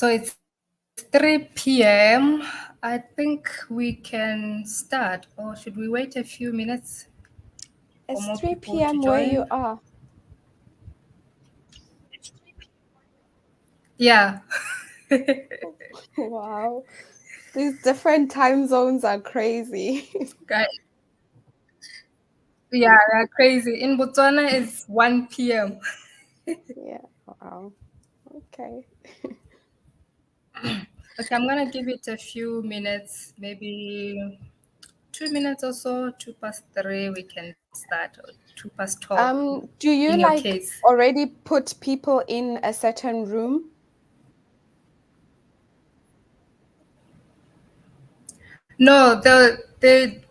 So it's 3 p.m. I think we can start, or should we wait a few minutes for It's more 3 people to p.m. where you join? are. Yeah. Wow. These different time zones are crazy. Yeah, they're crazy. In Botswana, it's 1 p.m. Yeah, wow. Okay. Okay, I'm gonna give it a few minutes, maybe 2 minutes or so. 3:02, we can start, or 12 Do you in your like case. already put people in a certain room? No, they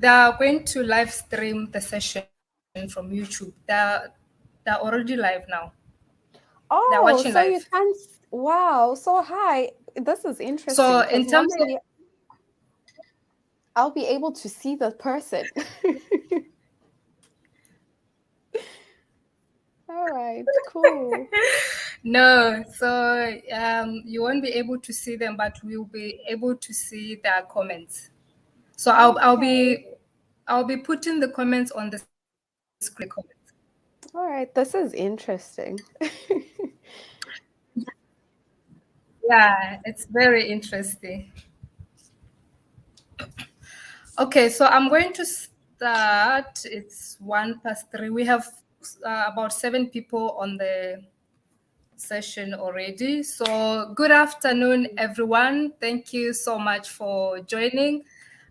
are going to live stream the session from YouTube. They're already live now. They're Oh, watching so live. you can't. Wow. So hi. This is interesting So in because terms of normally I'll be able to see the person. All right, cool. no, so you won't be able to see them, but we'll be able to see their comments. So Okay. I'll be putting the comments on the screen. All right, this is interesting. Yeah, it's very interesting. Okay, so I'm going to start. It's 1:03. We have about 7 people on the session already. So good afternoon, everyone. Thank you so much for joining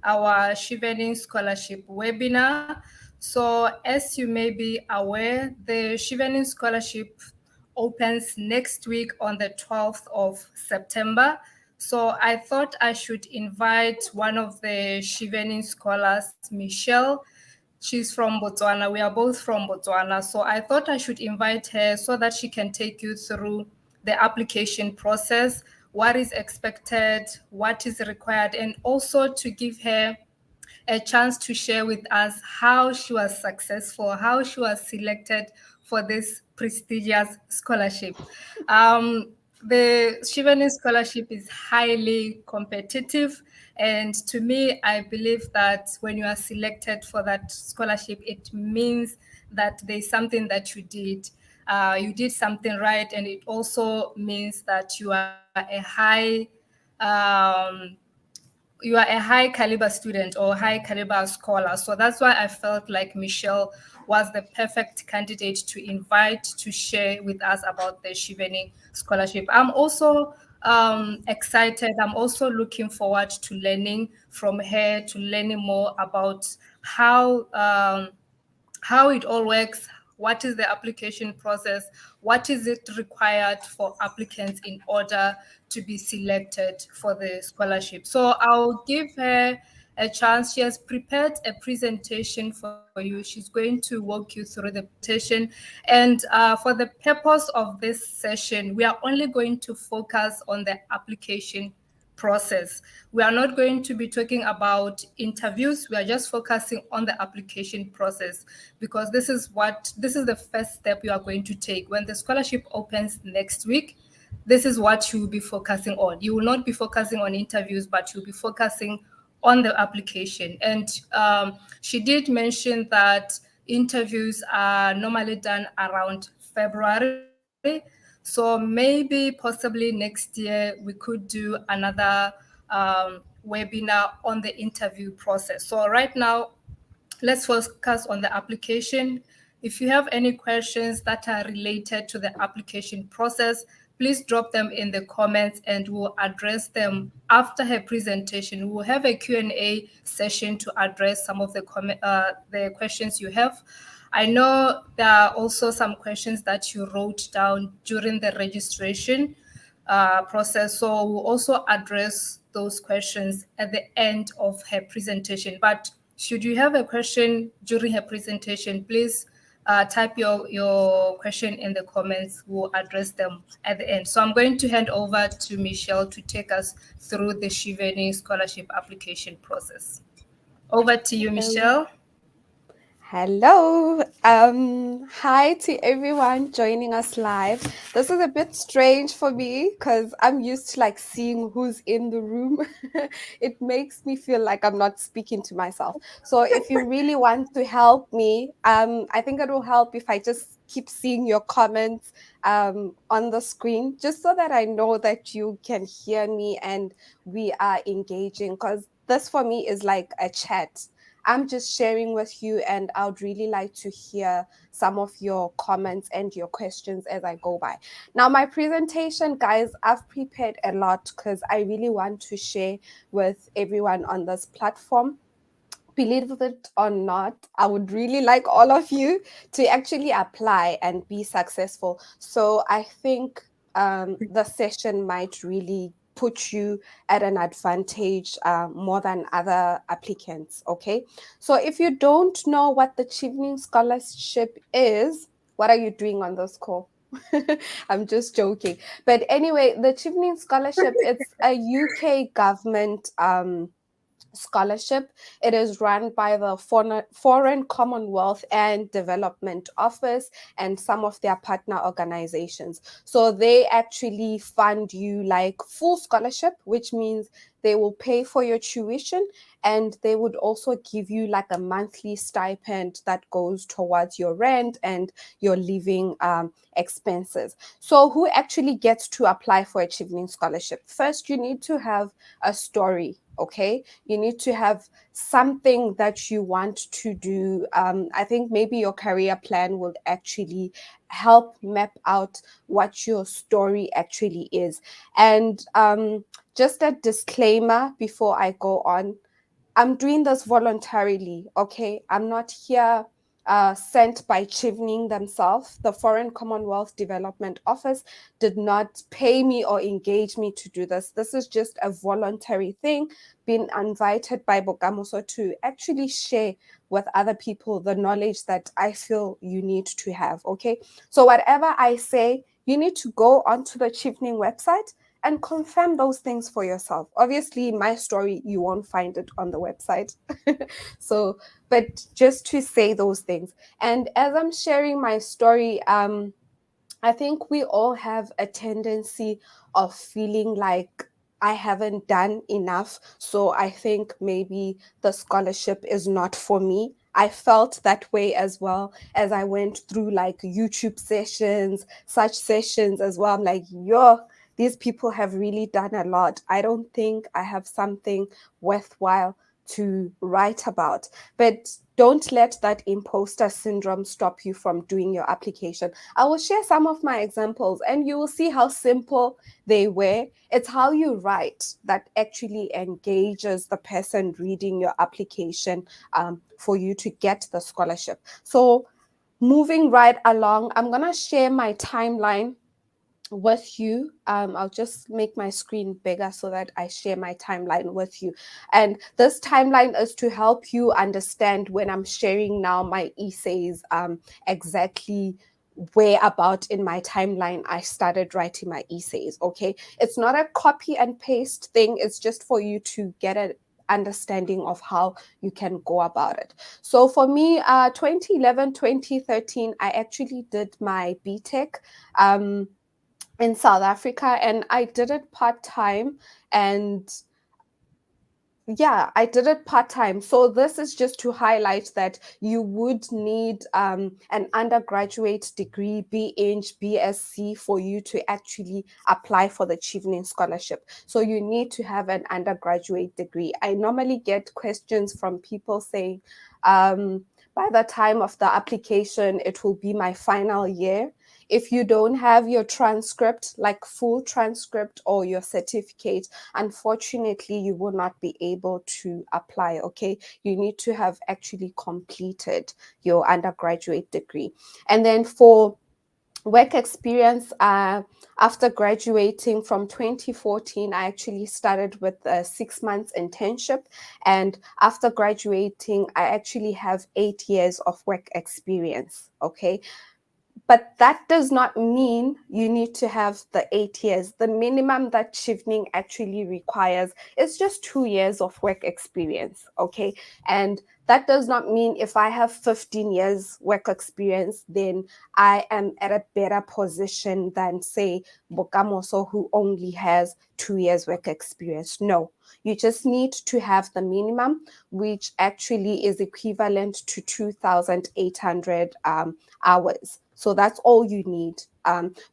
our Chevening Scholarship Webinar. So as you may be aware, the Chevening Scholarship opens next week on the 12th of September. So I thought I should invite one of the Chevening scholars, Michelle. She's from Botswana. We are both from Botswana. So I thought I should invite her so that she can take you through the application process, what is expected, what is required, and also to give her a chance to share with us how she was successful, how she was selected for this prestigious scholarship. The Chevening Scholarship is highly competitive. And to me, I believe that when you are selected for that scholarship, it means that there's something that you did something right. And it also means that you are a high caliber student or high caliber scholar. So that's why I felt like Michelle was the perfect candidate to invite to share with us about the Chevening Scholarship. I'm also excited. I'm also looking forward to learning from her, to learning more about how it all works, what is the application process, what is it required for applicants in order to be selected for the scholarship. So I'll give her a chance. She has prepared a presentation for you. She's going to walk you through the presentation. And for the purpose of this session, we are only going to focus on the application process. We are not going to be talking about interviews. We are just focusing on the application process because this is the first step you are going to take. When the scholarship opens next week, this is what you will be focusing on. You will not be focusing on interviews, but you'll be focusing on the application. And she did mention that interviews are normally done around February. So maybe possibly next year we could do another webinar on the interview process. So right now, let's focus on the application. If you have any questions that are related to the application process, please drop them in the comments and we'll address them after her presentation. We'll have a Q&A session to address some of the questions you have. I know there are also some questions that you wrote down during the registration process. So we'll also address those questions at the end of her presentation. But should you have a question during her presentation, please type your question in the comments. We'll address them at the end. So I'm going to hand over to Michelle to take us through the Chevening Scholarship application process. Over to you, Michelle. Hello. Hi to everyone joining us live. This is a bit strange for me because I'm used to like seeing who's in the room. It makes me feel like I'm not speaking to myself. So if you really want to help me, I think it will help if I just keep seeing your comments on the screen, just so that I know that you can hear me and we are engaging. Because this for me is like a chat. I'm just sharing with you, and I would really like to hear some of your comments and your questions as I go by. Now, my presentation, guys, I've prepared a lot because I really want to share with everyone on this platform. Believe it or not, I would really like all of you to actually apply and be successful. So I think the session might really put you at an advantage more than other applicants. Okay. So if you don't know what the Chevening Scholarship is, what are you doing on this call? I'm just joking. But anyway, the Chevening Scholarship, it's a UK government scholarship. It is run by the Foreign Commonwealth and Development Office and some of their partner organizations. So they actually fund you like full scholarship, which means they will pay for your tuition and they would also give you like a monthly stipend that goes towards your rent and your living expenses. So who actually gets to apply for a Chevening scholarship? First, you need to have a story. Okay, you need to have something that you want to do. I think maybe your career plan will actually help map out what your story actually is. And just a disclaimer before I go on, I'm doing this voluntarily, okay? I'm not here sent by Chevening themselves. The Foreign Commonwealth Development Office did not pay me or engage me to do this. This is just a voluntary thing, being invited by Bokamoso to actually share with other people the knowledge that I feel you need to have, okay? So whatever I say, you need to go onto the Chevening website and confirm those things for yourself. Obviously, my story, you won't find it on the website. So, but just to say those things. And as I'm sharing my story, I think we all have a tendency of feeling like I haven't done enough. So I think maybe the scholarship is not for me. I felt that way as well as I went through like YouTube sessions, such sessions as well. I'm like, yo, these people have really done a lot. I don't think I have something worthwhile to write about. But don't let that imposter syndrome stop you from doing your application. I will share some of my examples and you will see how simple they were. It's how you write that actually engages the person reading your application for you to get the scholarship. So, moving right along, I'm going to share my timeline with you. I'll just make my screen bigger so that I share my timeline with you. And this timeline is to help you understand when I'm sharing now my essays, exactly where about in my timeline I started writing my essays. Okay. It's not a copy and paste thing. It's just for you to get an understanding of how you can go about it. So for me, 2011, 2013, I actually did my BTech. In South Africa, and I did it part time. And yeah, I did it part time. So this is just to highlight that you would need an undergraduate degree, BEng, BSc, for you to actually apply for the Chevening scholarship. So you need to have an undergraduate degree. I normally get questions from people saying, by the time of the application, it will be my final year. If you don't have your transcript, like full transcript or your certificate, unfortunately, you will not be able to apply. Okay. You need to have actually completed your undergraduate degree. And then for work experience, after graduating from 2014, I actually started with a 6 months internship. And after graduating, I actually have 8 years of work experience. Okay. But that does not mean you need to have the 8 years. The minimum that Chevening actually requires is just 2 years of work experience, okay? And that does not mean if I have 15 years work experience, then I am at a better position than, say, Bokamoso, who only has 2 years work experience. No, you just need to have the minimum, which actually is equivalent to 2,800 hours. So that's all you need.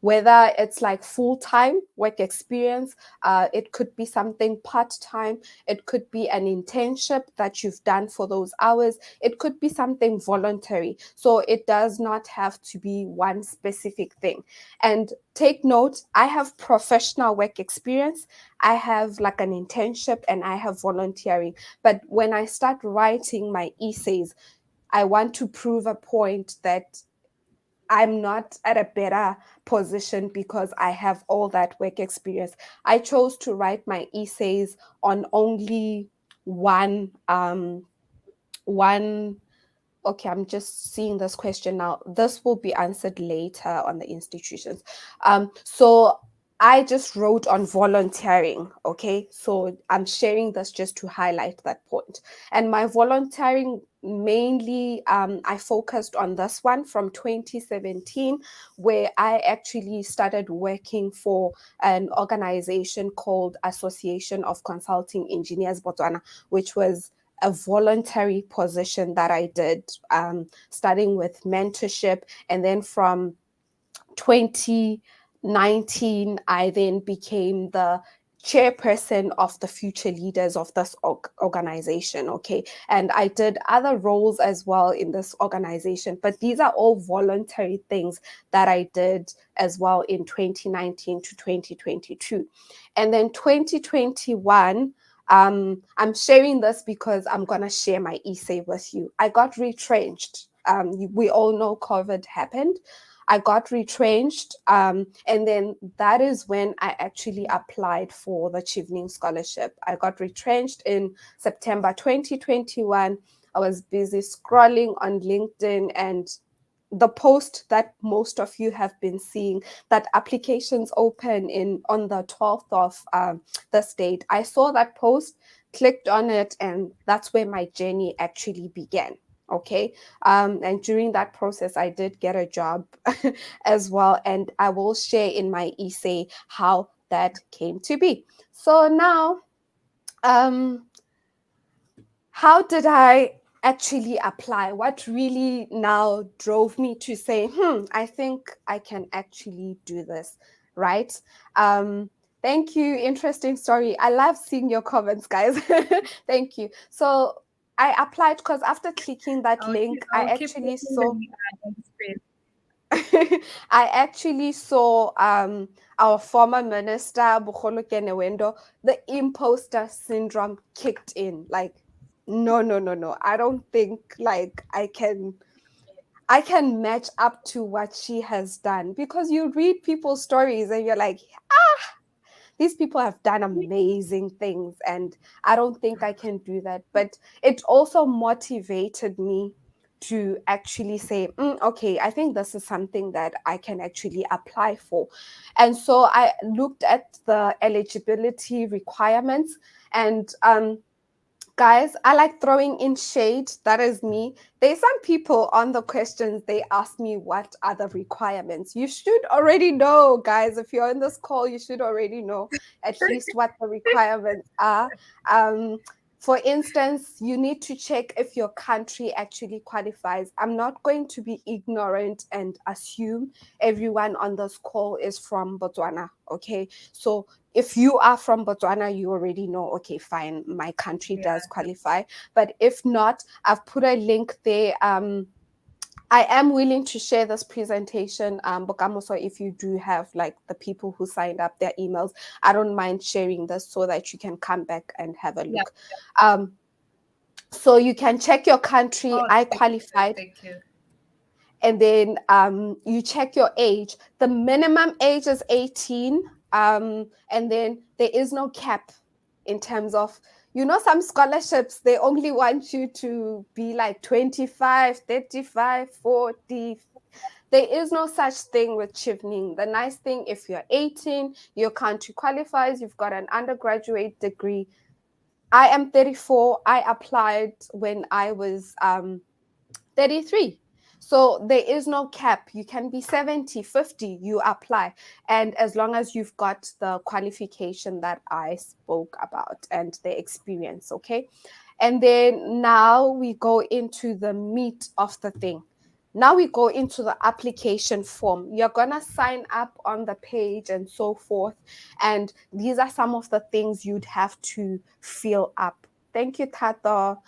Whether it's like full-time work experience, it could be something part-time, it could be an internship that you've done for those hours, it could be something voluntary. So it does not have to be one specific thing. And take note, I have professional work experience, I have like an internship, and I have volunteering. But when I start writing my essays, I want to prove a point that I'm not at a better position because I have all that work experience. I chose to write my essays on only one. Okay, I'm just seeing this question now. This will be answered later on the institutions. So I just wrote on volunteering. Okay, so I'm sharing this just to highlight that point. And my volunteering mainly, I focused on this one from 2017, where I actually started working for an organization called Association of Consulting Engineers Botswana, which was a voluntary position that I did, starting with mentorship. And then from 2019, I then became the chairperson of the future leaders of this organization. Okay. And I did other roles as well in this organization, but these are all voluntary things that I did as well in 2019 to 2022. And then 2021, I'm sharing this because I'm going to share my essay with you. I got retrenched. We all know COVID happened. I got retrenched. And then that is when I actually applied for the Chevening Scholarship. I got retrenched in September 2021. I was busy scrolling on LinkedIn, and the post that most of you have been seeing, that applications open in on the 12th of this date. I saw that post, clicked on it, and that's where my journey actually began. Okay. And during that process, I did get a job as well. And I will share in my essay how that came to be. So now, how did I actually apply? What really now drove me to say, I think I can actually do this, right? Thank you. Interesting story. I love seeing your comments, guys. Thank you. So I applied because after clicking that link, I I'll keep actually putting saw them in space. I actually saw our former minister, Bugolo Kenewendo, the imposter syndrome kicked in. Like, no, no, no, no. I don't think like I can match up to what she has done, because you read people's stories and you're like, these people have done amazing things, and I don't think I can do that. But it also motivated me to actually say, okay, I think this is something that I can actually apply for. And so I looked at the eligibility requirements, and guys, I like throwing in shade. That is me. There's some people on the questions, they ask me what are the requirements. You should already know, guys. If you're in this call, you should already know at least what the requirements are. Um, for instance, you need to check if your country actually qualifies. I'm not going to be ignorant and assume everyone on this call is from Botswana. Okay. So if you are from Botswana, you already know, okay, fine, my country does qualify. But if not, I've put a link there. I am willing to share this presentation, Bokamoso, if you do have like the people who signed up their emails. I don't mind sharing this so that you can come back and have a look. So you can check your country. I qualified. Thank you. And then you check your age. The minimum age is 18. And then there is no cap in terms of, some scholarships, they only want you to be like 25, 35, 40. There is no such thing with Chevening. The nice thing, if you're 18, your country qualifies, you've got an undergraduate degree. I am 34. I applied when I was 33. So there is no cap. You can be 70, 50, you apply. And as long as you've got the qualification that I spoke about and the experience, okay? And then now we go into the meat of the thing. Now we go into the application form. You're going to sign up on the page and so forth. And these are some of the things you'd have to fill up. Thank you, Tato.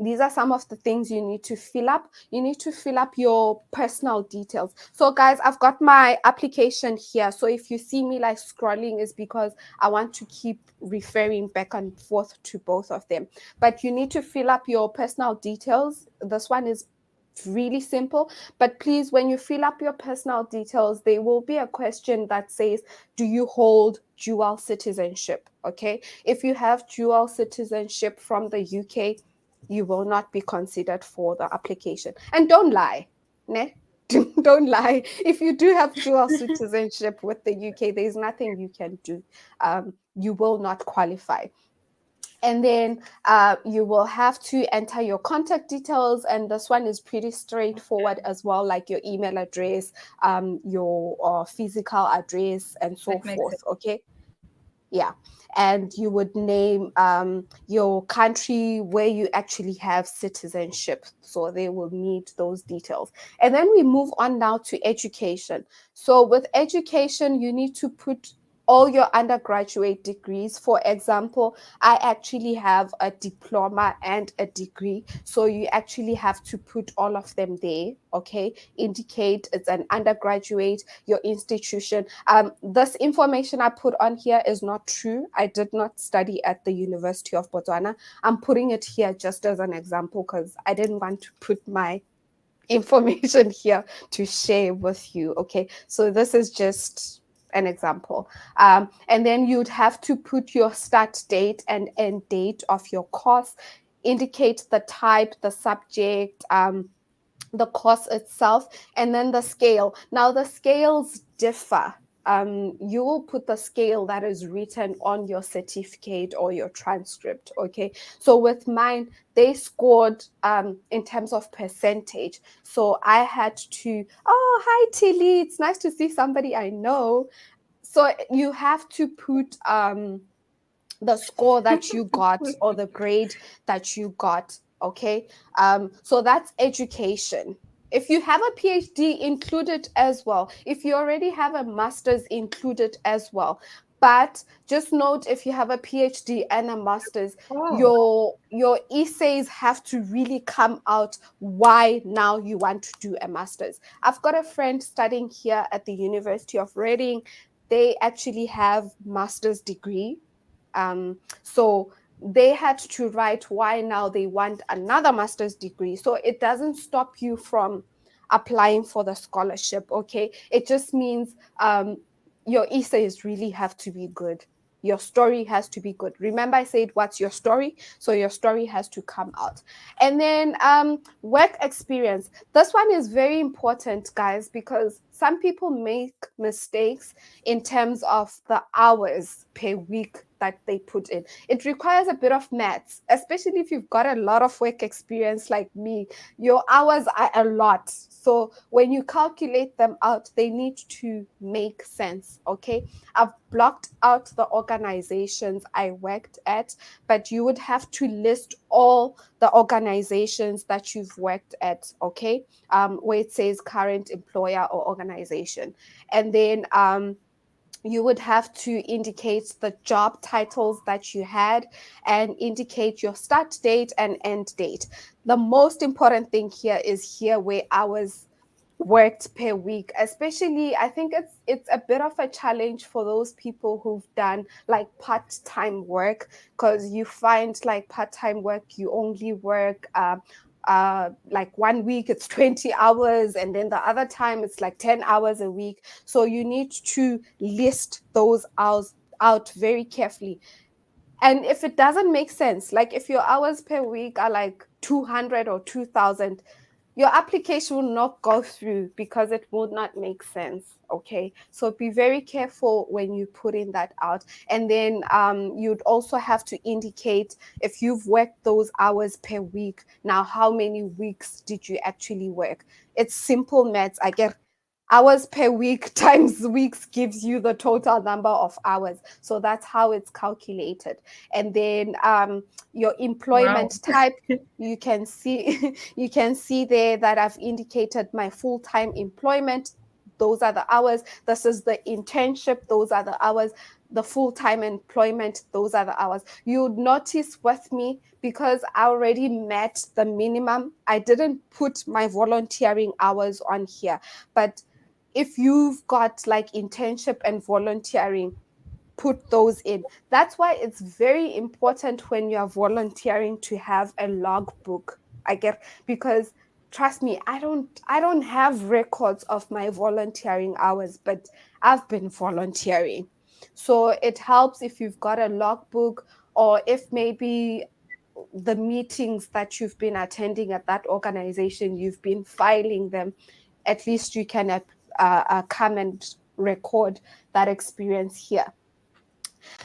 These are some of the things you need to fill up. You need to fill up your personal details. So, guys, I've got my application here. So if you see me like scrolling, is because I want to keep referring back and forth to both of them. But you need to fill up your personal details. This one is really simple, but please, when you fill up your personal details, there will be a question that says, do you hold dual citizenship? Okay, if you have dual citizenship from the UK, you will not be considered for the application. And don't lie, ne? Don't lie. If you do have dual citizenship with the UK, there's nothing you can do. You will not qualify. And then you will have to enter your contact details, and this one is pretty straightforward as well, like your email address, your physical address, and so That makes forth. sense. Okay. Yeah. And you would name your country where you actually have citizenship. So they will need those details. And then we move on now to education. So with education, you need to put all your undergraduate degrees. For example, I actually have a diploma and a degree. So you actually have to put all of them there. Okay. Indicate it's an undergraduate, your institution. This information I put on here is not true. I did not study at the University of Botswana. I'm putting it here just as an example because I didn't want to put my information here to share with you. Okay, so this is just an example. And then you'd have to put your start date and end date of your course, indicate the type, the subject, the course itself, and then the scale. Now, the scales differ. You will put the scale that is written on your certificate or your transcript. Okay. So with mine, they scored in terms of percentage. So I had to, oh, hi, Tilly. It's nice to see somebody I know. So you have to put the score that you got or the grade that you got. Okay. So that's education. If you have a PhD, included as well. If you already have a master's, included as well. But just note, if you have a PhD and a master's, Oh, your essays have to really come out why now you want to do a master's. I've got a friend studying here at the University of Reading. They actually have master's degree, so they had to write why now they want another master's degree. So it doesn't stop you from applying for the scholarship. Okay, it just means your essays really have to be good. Your story has to be good. Remember, I said, what's your story? So your story has to come out. And then work experience. This one is very important, guys, because some people make mistakes in terms of the hours per week that they put in. It requires a bit of maths, especially if you've got a lot of work experience like me. Your hours are a lot. So when you calculate them out, they need to make sense. Okay. I've blocked out the organizations I worked at, but you would have to list all the organizations that you've worked at. Okay. Where it says current employer or organization. And then you would have to indicate the job titles that you had and indicate your start date and end date. The most important thing here is here where hours worked per week. Especially, I think it's a bit of a challenge for those people who've done like part-time work, because you find like part-time work, you only work like 1 week it's 20 hours, and then the other time it's like 10 hours a week. So you need to list those hours out very carefully. And if it doesn't make sense, like if your hours per week are like 200 or 2000, your application will not go through because it would not make sense. Okay, so be very careful when you put in that out. And then you'd also have to indicate if you've worked those hours per week. Now, how many weeks did you actually work? It's simple maths. I get hours per week times weeks gives you the total number of hours. So that's how it's calculated. And then your Wow. employment type, you can see you can see there that I've indicated my full-time employment. Those are the hours. This is the internship. Those are the hours. The full-time employment, those are the hours. You would notice with me, because I already met the minimum, I didn't put my volunteering hours on here. But if you've got like internship and volunteering, put those in. That's why it's very important when you are volunteering to have a logbook. I get, because trust me, I don't have records of my volunteering hours, but I've been volunteering. So it helps if you've got a logbook, or if maybe the meetings that you've been attending at that organization, you've been filing them, at least you can come and record that experience here.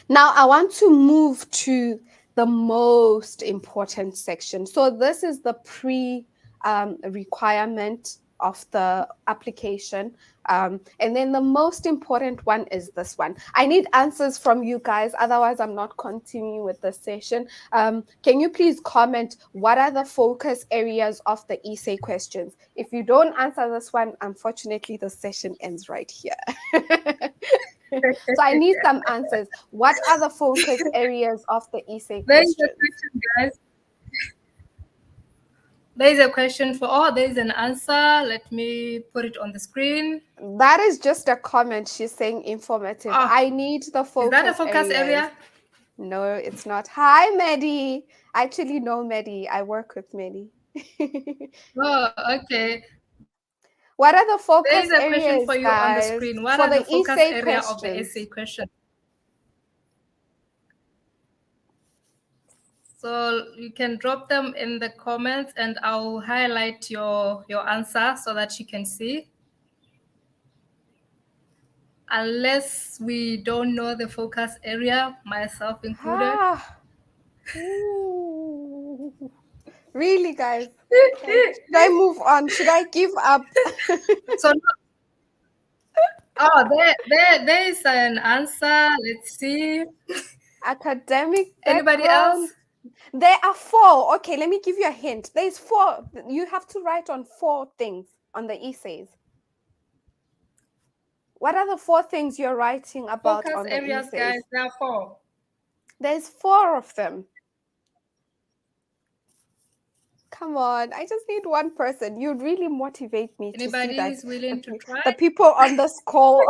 Now, I want to move to the most important section. So, this is the pre requirement of the application. And then the most important one is this one. I need answers from you guys, otherwise, I'm not continuing with the session. Can you please comment what are the focus areas of the essay questions? If you don't answer this one, unfortunately, the session ends right here. So I need some answers. What are the focus areas of the essay There is a questions? question, guys. There is a question for, oh, there is an answer. Let me put it on the screen. That is just a comment. She's saying informative. Oh, I need the is that a focus focus areas. area? No, it's not. Hi, Maddie. I actually know Maddie. I work with Maddie. Oh, okay. What are the There is focus a question for areas, you on the guys, screen. What for are the the focus essay area of the questions? essay question? So you can drop them in the comments and I'll highlight your answer so that you can see. Unless we don't know the focus area, myself included. Ah, ooh. Really, guys? Okay. Should I move on? Should I give up? So, oh, there is an answer. Let's see. Academic Anybody else? background. There are four. Okay, let me give you a hint. There's four. You have to write on four things on the essays. What are the four things you're writing about Focus on the areas, essays? guys. There are 4. There's four of them. Come on, I just need one person. You'd really motivate me to see Anybody that is willing to try? the people on this call.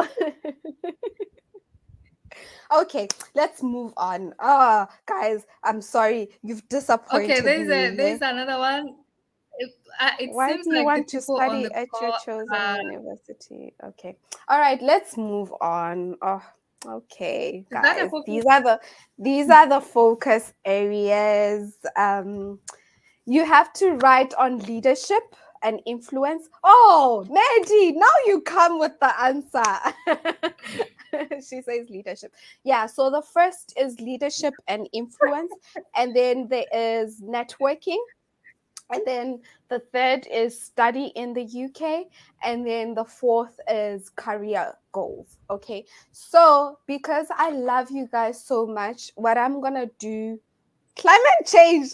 Okay, let's move on. Guys, I'm sorry. You've Okay, disappointed me. there is another one. It Why seems do you like the want to people on study the at your call chosen are. university? Okay. All right, let's move on. Oh, okay, Is that a guys. focus? These are the focus areas. You have to write on leadership and influence. Oh, Maddie, now you come with the answer. She says leadership. Yeah, so the first is leadership and influence, and then there is networking, and then the third is study in the UK, and then the fourth is career goals. Okay, so because I love you guys so much, what I'm gonna do, climate change.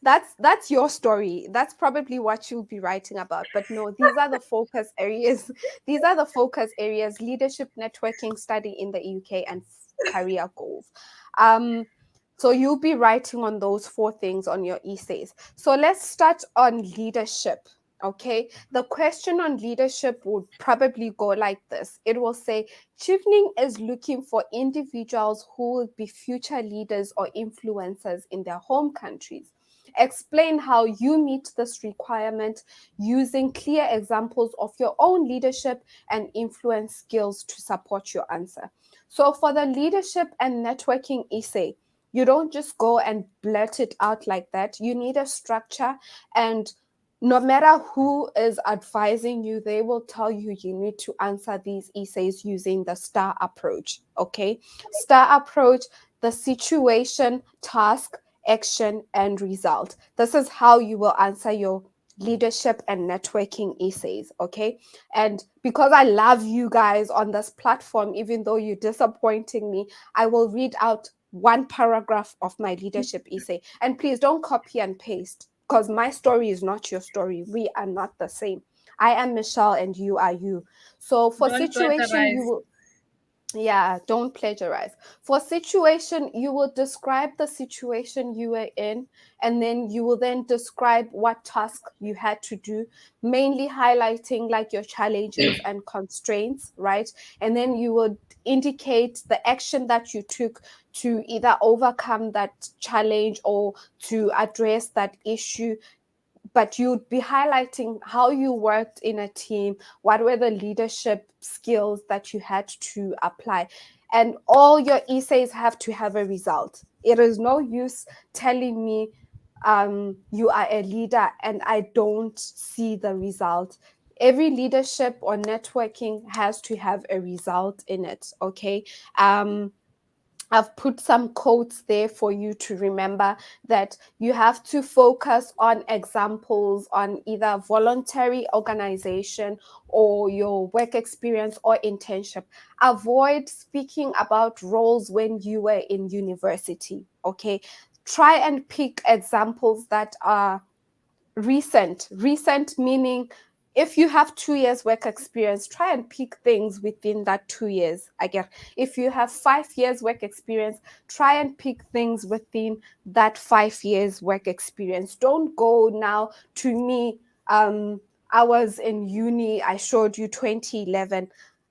That's your story. That's probably what you'll be writing about. But no, these are the focus areas. These are the focus areas: leadership, networking, study in the UK, and career goals. Um, so you'll be writing on those four things on your essays. So let's start on leadership. Okay, the question on leadership would probably go like this. It will say, Chevening is looking for individuals who will be future leaders or influencers in their home countries. Explain how you meet this requirement using clear examples of your own leadership and influence skills to support your answer. So, for the leadership and networking essay, you don't just go and blurt it out like that. You need a structure, and no matter who is advising you, they will tell you you need to answer these essays using the STAR approach. Okay, STAR approach: the situation, task, action, and result. This is how you will answer your leadership and networking essays. Okay, and because I love you guys on this platform, even though you're disappointing me, I will read out one paragraph of my leadership essay. And please don't copy and paste, because my story is not your story. We are not the same. I am Michelle and you are you. So for Don't situation, you plagiarize. will, yeah, don't plagiarize. For situation, you will describe the situation you were in, and then you will then describe what task you had to do, mainly highlighting like your challenges and constraints, right? And then you would indicate the action that you took to either overcome that challenge or to address that issue, but you'd be highlighting how you worked in a team, what were the leadership skills that you had to apply. And all your essays have to have a result. It is no use telling me you are a leader and I don't see the result. Every leadership or networking has to have a result in it. Okay. I've put some quotes there for you to remember that you have to focus on examples on either voluntary organization or your work experience or internship. Avoid speaking about roles when you were in university, okay? Try and pick examples that are recent meaning if you have 2 years work experience, try and pick things within that 2 years. I get if you have 5 years work experience, try and pick things within that 5 years work experience. Don't go now to me, I was in uni, I showed you 2011.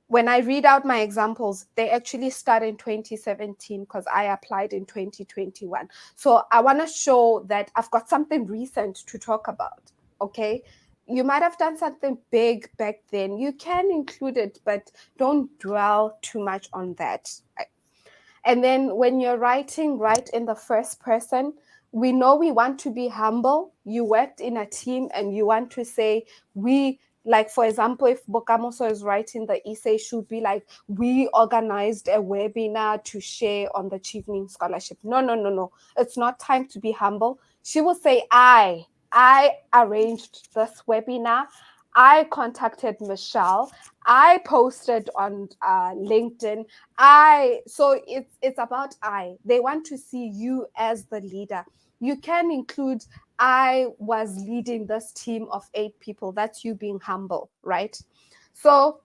When I read out my examples, they actually start in 2017 because I applied in 2021. So I want to show that I've got something recent to talk about. Okay. You might have done something big back then. You can include it, but don't dwell too much on that. And then when you're writing, write in the first person. We know we want to be humble. You worked in a team and you want to say, we, like, for example, if Bokamoso is writing the essay, should be like, we organized a webinar to share on the Chevening Scholarship. No, no, no, no. It's not time to be humble. She will say, I arranged this webinar. I contacted Michelle. I posted on LinkedIn. So it's about I. They want to see you as the leader. You can include I was leading this team of 8 people. That's you being humble, right? So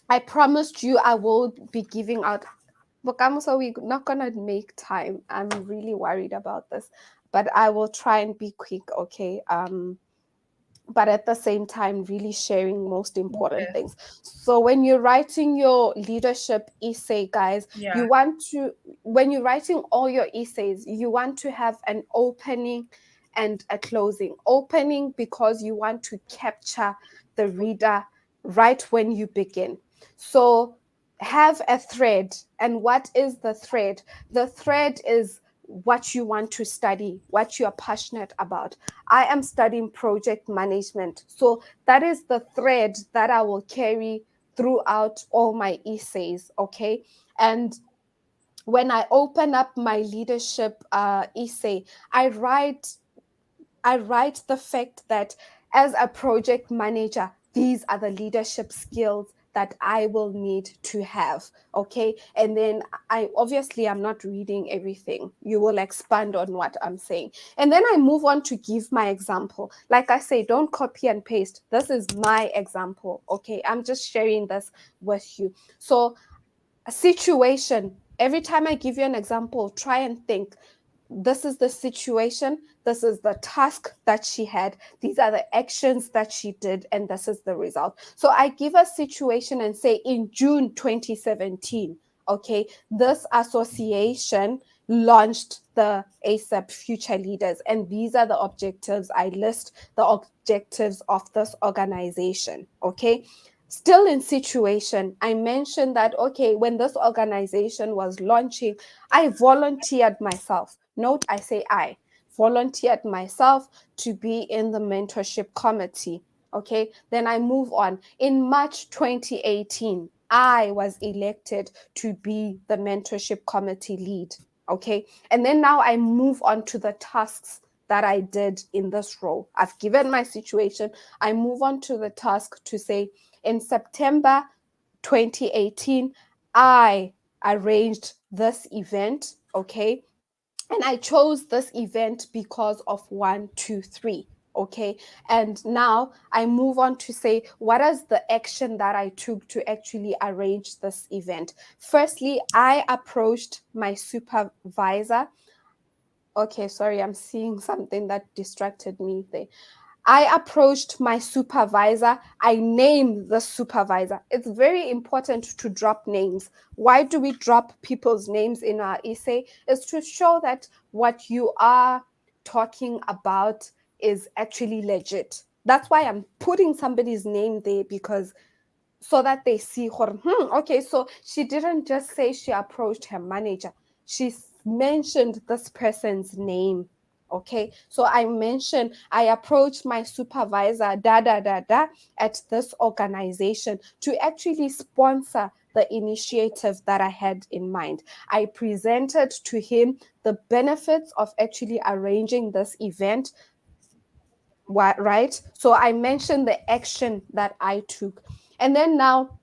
I promised you I will be giving out. So we're not gonna make time. I'm really worried about this, but I will try and be quick, okay? But at the same time really sharing most important Okay. things. So when you're writing your leadership essay, guys, Yeah. you want to, when you're writing all your essays, you want to have an opening and a closing. Opening because you want to capture the reader right when you begin. So have a thread. And what is the thread? The thread is what you want to study, what you are passionate about. I am studying project management. So that is the thread that I will carry throughout all my essays. Okay. And when I open up my leadership essay, I write the fact that as a project manager, these are the leadership skills that I will need to have. Okay. And then I'm not reading everything. You will expand on what I'm saying. And then I move on to give my example. Like I say, don't copy and paste. This is my example. Okay. I'm just sharing this with you. So a situation, every time I give you an example, try and think, this is the situation, this is the task that she had, these are the actions that she did, and this is the result. So I give a situation and say, in June 2017, okay, this association launched the ASAP Future Leaders, and these are the objectives. I list the objectives of this organization. Okay. Still in situation, I mentioned that, okay, when this organization was launching, I volunteered myself. Note, I say I. volunteered myself to be in the mentorship committee. Okay, then I move on. In March 2018, I was elected to be the mentorship committee lead. Okay, and then now I move on to the tasks that I did in this role. I've given my situation. I move on to the task to say, in September 2018, I arranged this event. Okay, and I chose this event because of one, two, three. Okay. And now I move on to say, what is the action that I took to actually arrange this event? Firstly, I approached my supervisor. Okay, sorry, I'm seeing something that distracted me there. I approached my supervisor. I named the supervisor. It's very important to drop names. Why do we drop people's names in our essay? It's to show that what you are talking about is actually legit. That's why I'm putting somebody's name there, because so that they see her. Okay, so she didn't just say she approached her manager. She mentioned this person's name. Okay, so I mentioned I approached my supervisor, at this organization to actually sponsor the initiative that I had in mind. I presented to him the benefits of actually arranging this event, right? So I mentioned the action that I took. And then now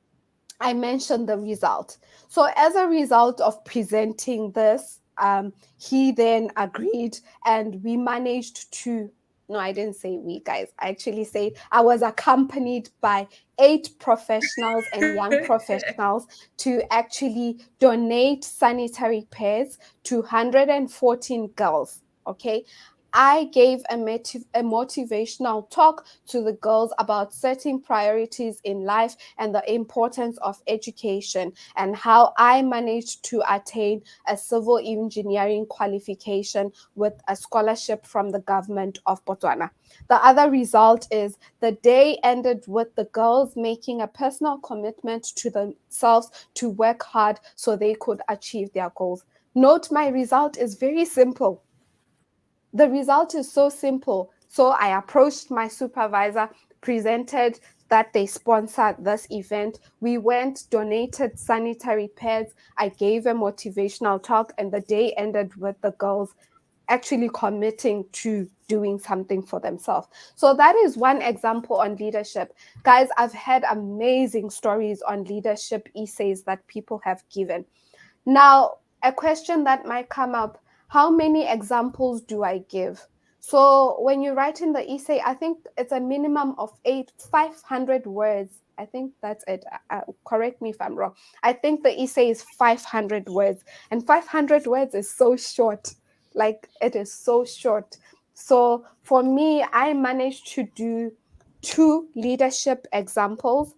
I mentioned the result. So, as a result of presenting this, he then agreed, and we managed to. No, I didn't say we, guys. I actually said I was accompanied by 8 professionals and young professionals to actually donate sanitary pads to 114 girls. Okay. I gave a motivational talk to the girls about setting priorities in life and the importance of education, and how I managed to attain a civil engineering qualification with a scholarship from the government of Botswana. The other result is the day ended with the girls making a personal commitment to themselves to work hard so they could achieve their goals. Note, my result is very simple. The result is so simple. So I approached my supervisor, presented that they sponsored this event. We went, donated sanitary pads. I gave a motivational talk, and the day ended with the girls actually committing to doing something for themselves. So that is one example on leadership. Guys, I've had amazing stories on leadership essays that people have given. Now, a question that might come up: how many examples do I give? So, when you write in the essay, I think it's a minimum of 500 words. I think that's it. Correct me if I'm wrong. I think the essay is 500 words, and 500 words is so short. Like, it is so short. So, for me, I managed to do 2 leadership examples.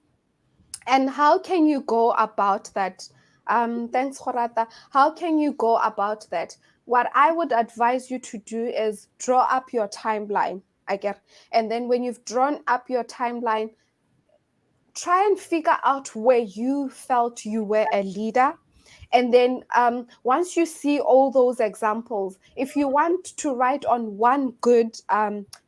And how can you go about that? Thanks, Horata. How can you go about that? What I would advise you to do is draw up your timeline. I get, and then when you've drawn up your timeline, try and figure out where you felt you were a leader. And then once you see all those examples, if you want to write on one good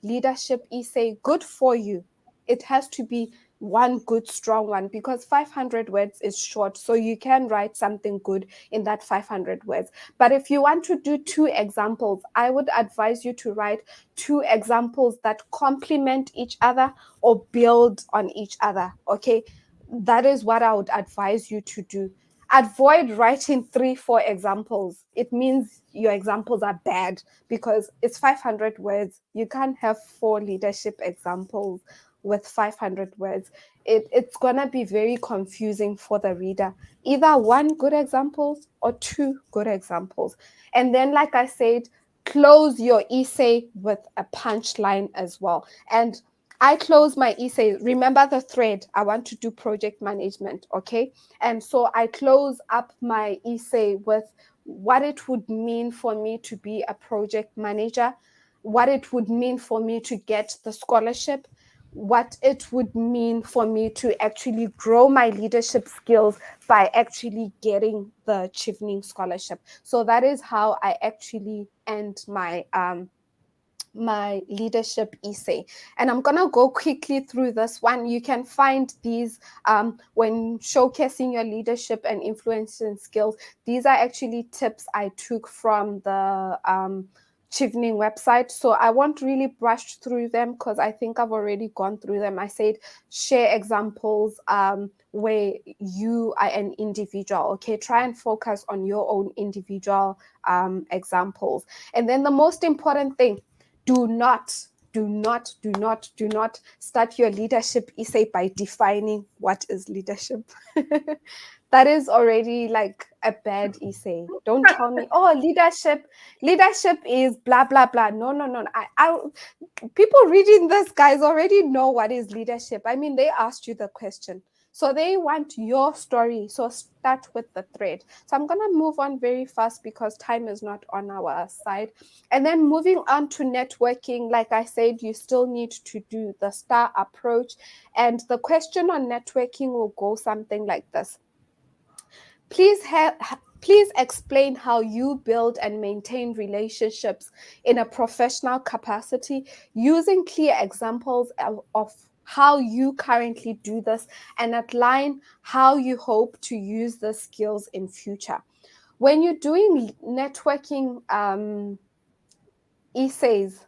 leadership essay, good for you. It has to be one good, strong one, because 500 words is short. So you can write something good in that 500 words. But if you want to do 2 examples, I would advise you to write 2 examples that complement each other or build on each other. Okay. That is what I would advise you to do. Avoid writing 3 4 examples. It means your examples are bad, because it's 500 words. You can't have 4 leadership examples with 500 words. It's gonna be very confusing for the reader. Either 1 good example or 2 good examples. And then, like I said, close your essay with a punchline as well. And I close my essay. Remember the thread. I want to do project management. Okay. And so I close up my essay with what it would mean for me to be a project manager, what it would mean for me to get the scholarship, what it would mean for me to actually grow my leadership skills by actually getting the Chevening Scholarship. So that is how I actually end my my leadership essay, and I'm gonna go quickly through this one. You can find these when showcasing your leadership and influencing skills. These are actually tips I took from the Chevening website, so I won't really brush through them because I think I've already gone through them. I said share examples where you are an individual. Okay, try and focus on your own individual examples. And then the most important thing, do not start your leadership essay by defining what is leadership. That is already like a bad essay. Don't tell me, oh, leadership is blah blah blah. No, no, no. People reading this, guys, already know what is leadership. I mean, they asked you the question, so they want your story. So start with the thread. So I'm gonna move on very fast because time is not on our side. And then moving on to networking, like I said, you still need to do the STAR approach. And the question on networking will go something like this. Please explain how you build and maintain relationships in a professional capacity using clear examples of how you currently do this, and outline how you hope to use the skills in future. When you're doing networking essays,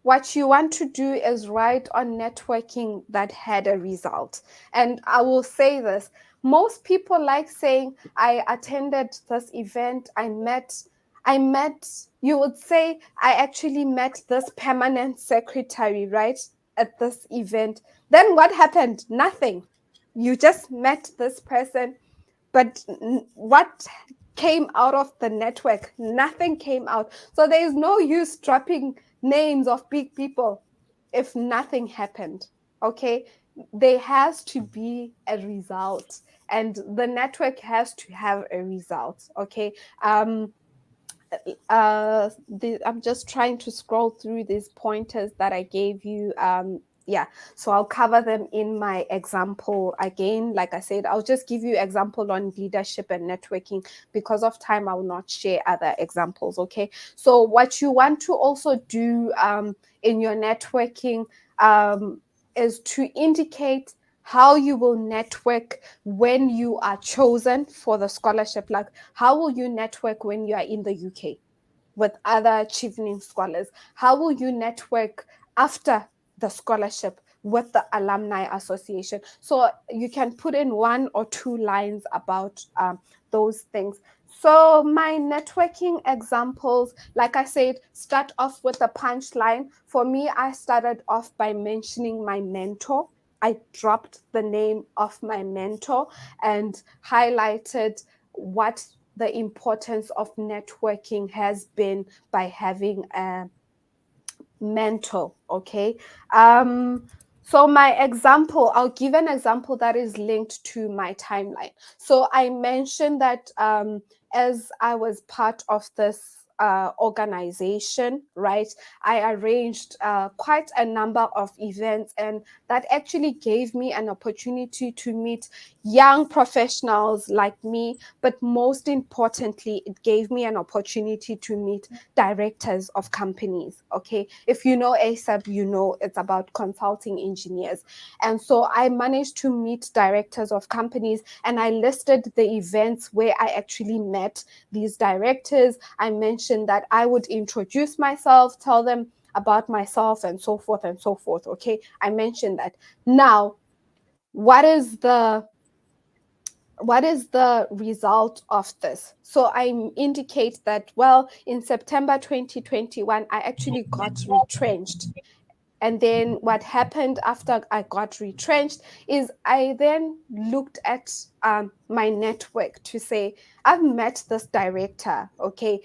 what you want to do is write on networking that had a result. And I will say this, most people like saying, I attended this event, I met, you would say, I actually met this permanent secretary, right, at this event. Then what happened? Nothing. You just met this person, but what came out of the network? Nothing came out. So there is no use dropping names of big people if nothing happened. Okay, there has to be a result, and the network has to have a result. Okay. I'm just trying to scroll through these pointers that I gave you. Yeah, so I'll cover them in my example. Again, like I said, I'll just give you example on leadership and networking. Because of time, I will not share other examples. Okay, so what you want to also do in your networking is to indicate how you will network when you are chosen for the scholarship. Like, how will you network when you are in the UK with other Chevening scholars? How will you network after the scholarship with the Alumni Association? So you can put in 1 or 2 lines about those things. So my networking examples, like I said, start off with a punchline. For me, I started off by mentioning my mentor. I dropped the name of my mentor and highlighted what the importance of networking has been by having a mentor. Okay. So my example, I'll give an example that is linked to my timeline. So I mentioned that as I was part of this organization, right, I arranged quite a number of events, and that actually gave me an opportunity to meet young professionals like me. But most importantly, it gave me an opportunity to meet directors of companies. Okay, if you know ASAP, you know it's about consulting engineers. And so I managed to meet directors of companies, and I listed the events where I actually met these directors. I mentioned that I would introduce myself, tell them about myself, and so forth and so forth. Okay, I mentioned that. Now, what is the result of this? So I indicate that, well, in September 2021, I actually got retrenched. And then what happened after I got retrenched is I then looked at my network to say, I've met this director. Okay,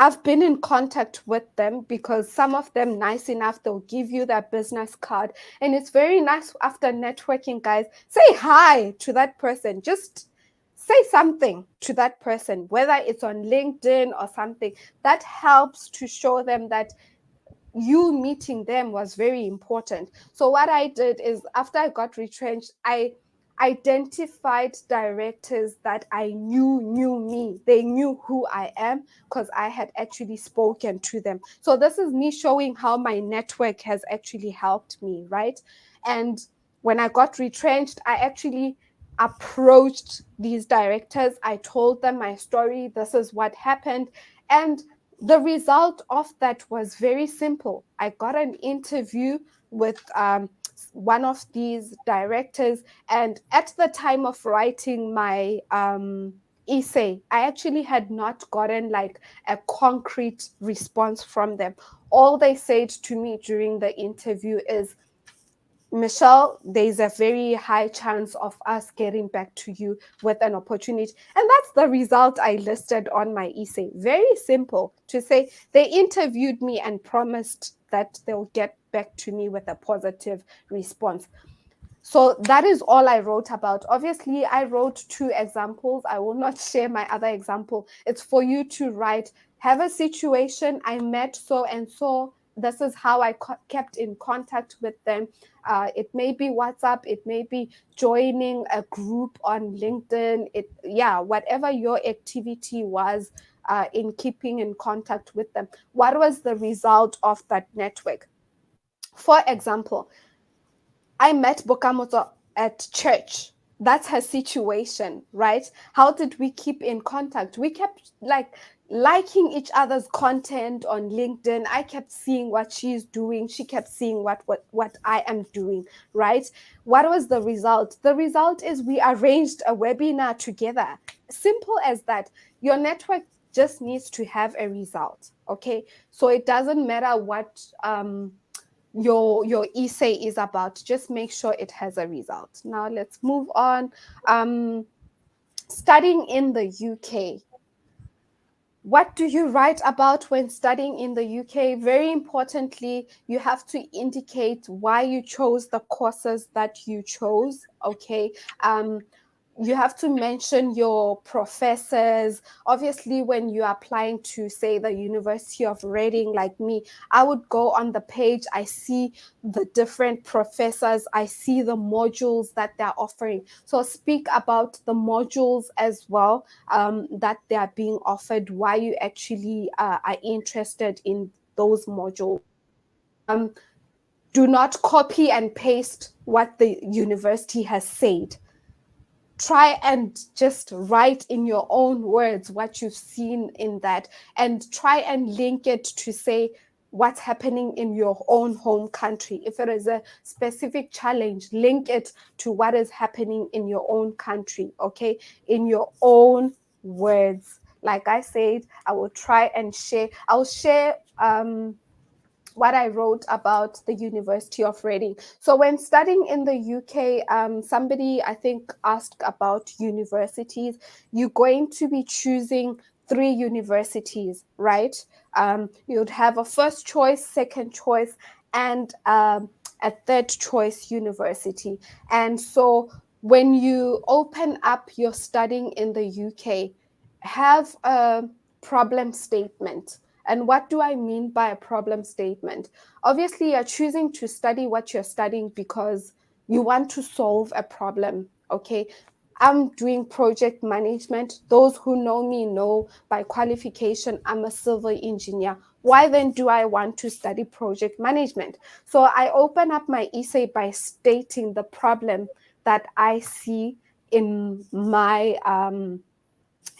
I've been in contact with them, because some of them, nice enough, they'll give you their business card. And it's very nice after networking, guys. Say hi to that person. Just say something to that person, whether it's on LinkedIn or something. That helps to show them that you meeting them was very important. So what I did is, after I got retrenched, identified directors that I knew me. They knew who I am because I had actually spoken to them. So this is me showing how my network has actually helped me, right? And when I got retrenched, I actually approached these directors. I told them my story. This is what happened. And the result of that was very simple. I got an interview with one of these directors, and at the time of writing my essay, I actually had not gotten like a concrete response from them. All they said to me during the interview is, Michelle, there's a very high chance of us getting back to you with an opportunity. And that's the result I listed on my essay. Very simple to say they interviewed me and promised that they'll get back to me with a positive response. So that is all I wrote about. Obviously, I wrote 2 examples. I will not share my other example. It's for you to write, have a situation, I met so and so. This is how I kept in contact with them. It may be WhatsApp, it may be joining a group on LinkedIn. Whatever your activity was in keeping in contact with them. What was the result of that network? For example, I met Bokamoso at church. That's her situation, right? How did we keep in contact? We kept like liking each other's content on LinkedIn. I kept seeing what she's doing. She kept seeing what I am doing, right? What was the result? The result is we arranged a webinar together. Simple as that. Your network just needs to have a result, okay? So it doesn't matter what your essay is about. Just make sure it has a result. Now let's move on. Studying in the UK. What do you write about when studying in the UK? Very importantly, you have to indicate why you chose the courses that you chose, okay? You have to mention your professors. Obviously, when you're applying to, say, the University of Reading, like me, I would go on the page, I see the different professors, I see the modules that they're offering. So speak about the modules as well that they are being offered, why you actually are interested in those modules. Um, do not copy and paste what the university has said. Try and just write in your own words what you've seen in that, and try and link it to say what's happening in your own home country. If it is a specific challenge, link it to what is happening in your own country, okay? In your own words. Like I said, I'll share what I wrote about the University of Reading. So when studying in the UK, somebody I think asked about universities. You're going to be choosing 3 universities, right? You'd have a first choice, second choice, and a third choice university. And so when you open up your studying in the UK, have a problem statement. And what do I mean by a problem statement? Obviously, you're choosing to study what you're studying because you want to solve a problem, okay? I'm doing project management. Those who know me know by qualification, I'm a civil engineer. Why then do I want to study project management? So I open up my essay by stating the problem that I see in my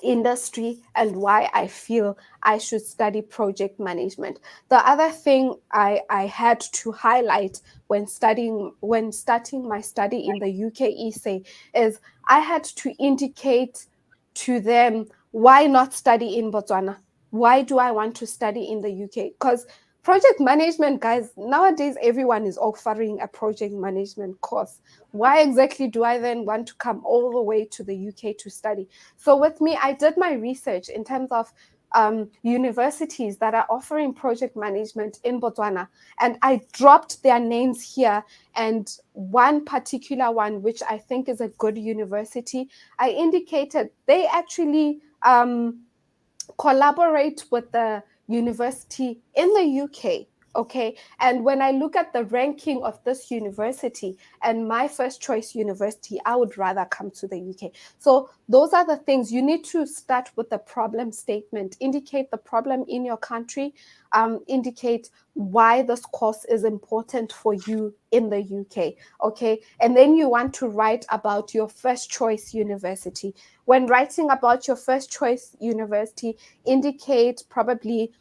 industry and why I feel I should study project management. The other thing I had to highlight when starting my study in the UK essay is I had to indicate to them why not study in Botswana. Why do I want to study in the UK? Because project management, guys, nowadays everyone is offering a project management course. Why exactly do I then want to come all the way to the UK to study? So with me, I did my research in terms of universities that are offering project management in Botswana, and I dropped their names here. And one particular one, which I think is a good university, I indicated they actually collaborate with the university in the UK. Okay. And when I look at the ranking of this university and my first choice university, I would rather come to the UK. So those are the things you need to start with the problem statement, indicate the problem in your country, indicate why this course is important for you in the UK. Okay. And then you want to write about your first choice university. When writing about your first choice university, indicate probably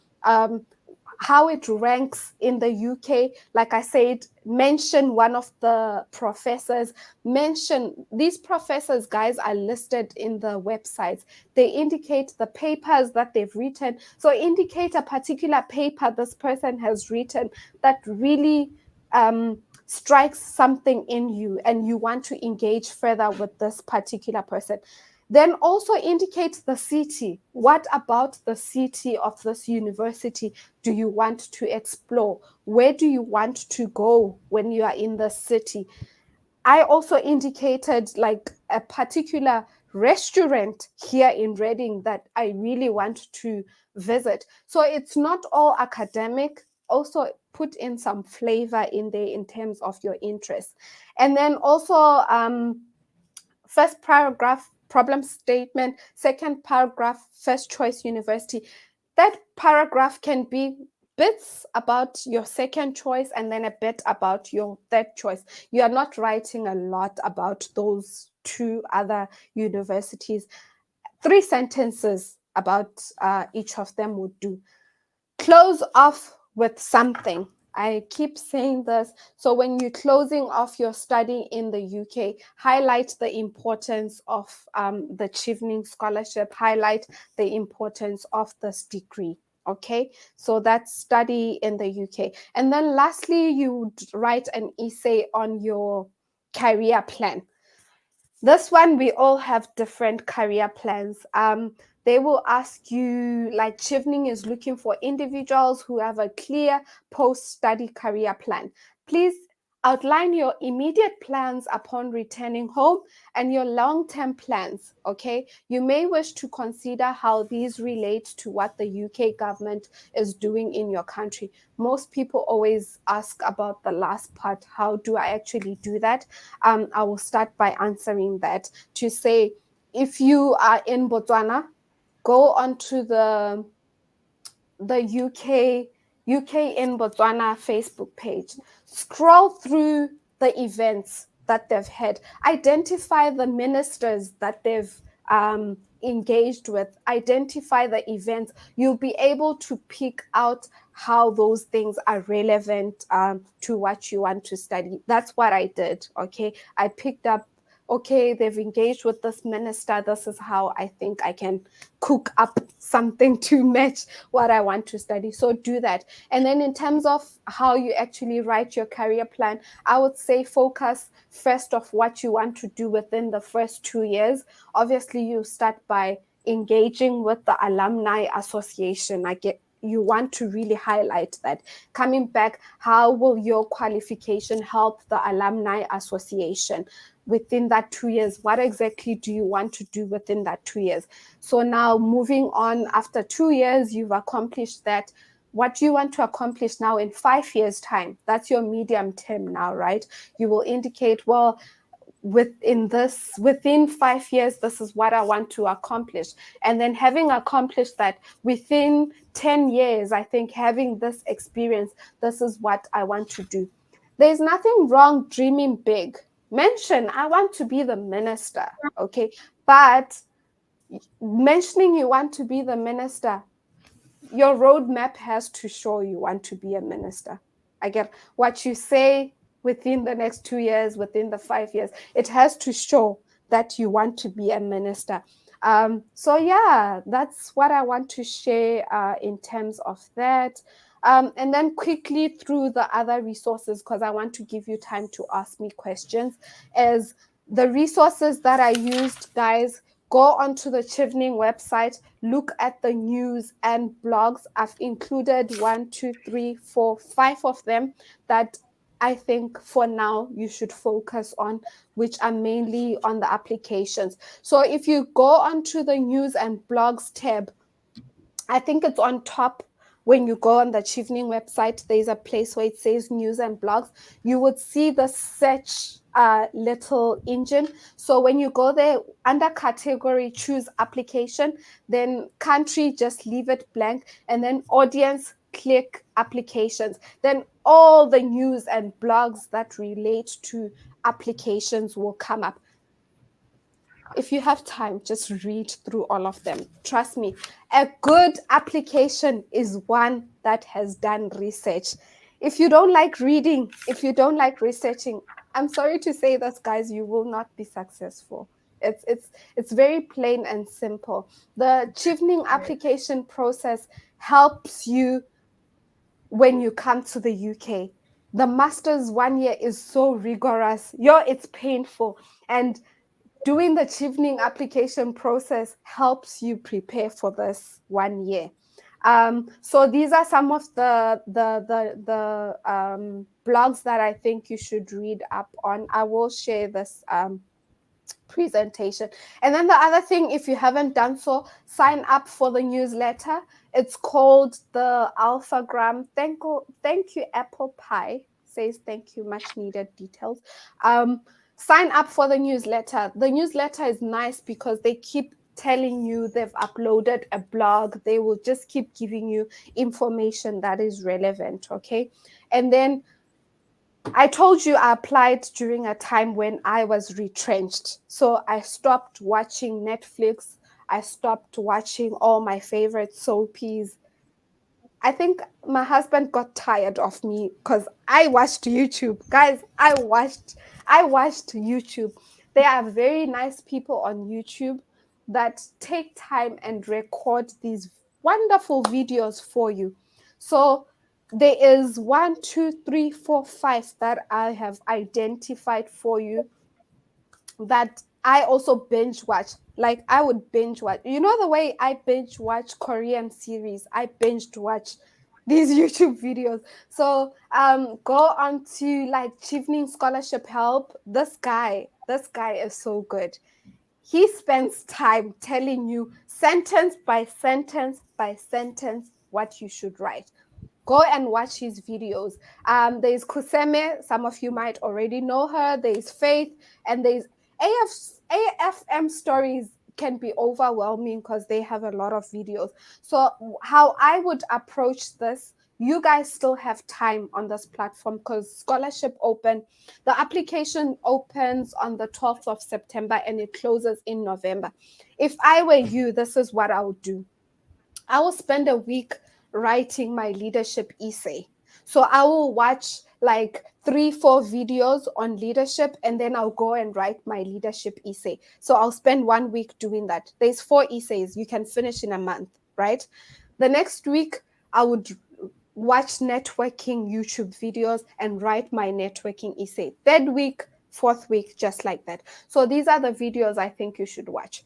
how it ranks in the UK. Like I said, mention one of the professors. Mention these professors, guys, are listed in the websites. They indicate the papers that they've written. So indicate a particular paper this person has written that really strikes something in you and you want to engage further with this particular person. Then also indicate the city. What about the city of this university do you want to explore? Where do you want to go when you are in the city? I also indicated like a particular restaurant here in Reading that I really want to visit. So it's not all academic. Also put in some flavor in there in terms of your interests. And then also first paragraph problem statement, second paragraph first choice university. That paragraph can be bits about your second choice and then a bit about your third choice. You are not writing a lot about those two other universities. 3 sentences about each of them would do. Close off with something. I keep saying this. So when you're closing off your study in the UK, highlight the importance of the Chevening Scholarship, highlight the importance of this degree. Okay, so that's study in the UK. And then lastly, you would write an essay on your career plan. This one, we all have different career plans. They will ask you, like Chevening is looking for individuals who have a clear post-study career plan. Please outline your immediate plans upon returning home and your long-term plans, okay? You may wish to consider how these relate to what the UK government is doing in your country. Most people always ask about the last part. How do I actually do that? I will start by answering that to say, if you are in Botswana, go onto the UK in Botswana Facebook page. Scroll through the events that they've had. Identify the ministers that they've engaged with. Identify the events. You'll be able to pick out how those things are relevant to what you want to study. That's what I did. Okay, I picked up, okay, they've engaged with this minister. This is how I think I can cook up something to match what I want to study. So do that. And then in terms of how you actually write your career plan, I would say focus first of what you want to do within the first 2 years. Obviously, you start by engaging with the alumni association. You want to really highlight that. Coming back, how will your qualification help the alumni association? Within that 2 years, what exactly do you want to do within that 2 years? So now moving on, after 2 years, you've accomplished that. What do you want to accomplish now in 5 years' time? That's your medium term now, right? You will indicate, well, within 5 years, this is what I want to accomplish. And then having accomplished that within 10 years, I think having this experience, this is what I want to do. There's nothing wrong dreaming big. Mention, I want to be the minister, okay? But mentioning you want to be the minister, your roadmap has to show you want to be a minister. I get what you say within the next 2 years, within the 5 years, it has to show that you want to be a minister. So yeah, that's what I want to share in terms of that. And then quickly through the other resources, because I want to give you time to ask me questions, is the resources that I used, guys. Go onto the Chevening website, look at the news and blogs. I've included 1, 2, 3, 4, 5 of them that I think for now you should focus on, which are mainly on the applications. So if you go onto the news and blogs tab, I think it's on top when you go on the Chevening website, there's a place where it says news and blogs. You would see the search little engine. So when you go there, under category, choose application, then country, just leave it blank, and then audience, click applications. Then all the news and blogs that relate to applications will come up. If you have time, just read through all of them. Trust me, a good application is one that has done research. If you don't like reading, if you don't like researching, I'm sorry to say this, guys, you will not be successful. It's very plain and simple. The Chevening application process helps you when you come to the UK. The master's 1 year is so rigorous. It's painful. And doing the Chevening application process helps you prepare for this 1 year. So these are some of the blogs that I think you should read up on. I will share this presentation. And then the other thing, if you haven't done so, sign up for the newsletter. It's called the Alphagram. Thank you, Apple Pie. Says thank you, much needed details. Sign up for the newsletter. The newsletter is nice because they keep telling you they've uploaded a blog. They will just keep giving you information that is relevant, okay? And then I told you I applied during a time when I was retrenched. So I stopped watching Netflix. I stopped watching all my favorite soapies. I think my husband got tired of me because I watched YouTube. Guys, I watched YouTube. There are very nice people on YouTube that take time and record these wonderful videos for you. So there is 1, 2, 3, 4, 5 that I have identified for you that I also binge watch. Like I would binge watch. You know the way I binge watch Korean series? I binged watch these YouTube videos. So go on to like Chevening Scholarship Help. This guy is so good. He spends time telling you sentence by sentence by sentence what you should write. Go and watch his videos. There's Kuseme, some of you might already know her. There's Faith, and there's AFM stories can be overwhelming because they have a lot of videos. So how I would approach this, you guys still have time on this platform because scholarship open. The application opens on the 12th of September and it closes in November. If I were you, this is what I would do. I will spend a week writing my leadership essay. So I will watch like 3-4 videos on leadership and then I'll go and write my leadership essay. So I'll spend 1 week doing that. There's 4 essays you can finish in a month, right? The next week I would watch networking YouTube videos and write my networking essay. Third week, fourth week, just like that. So these are the videos I think you should watch.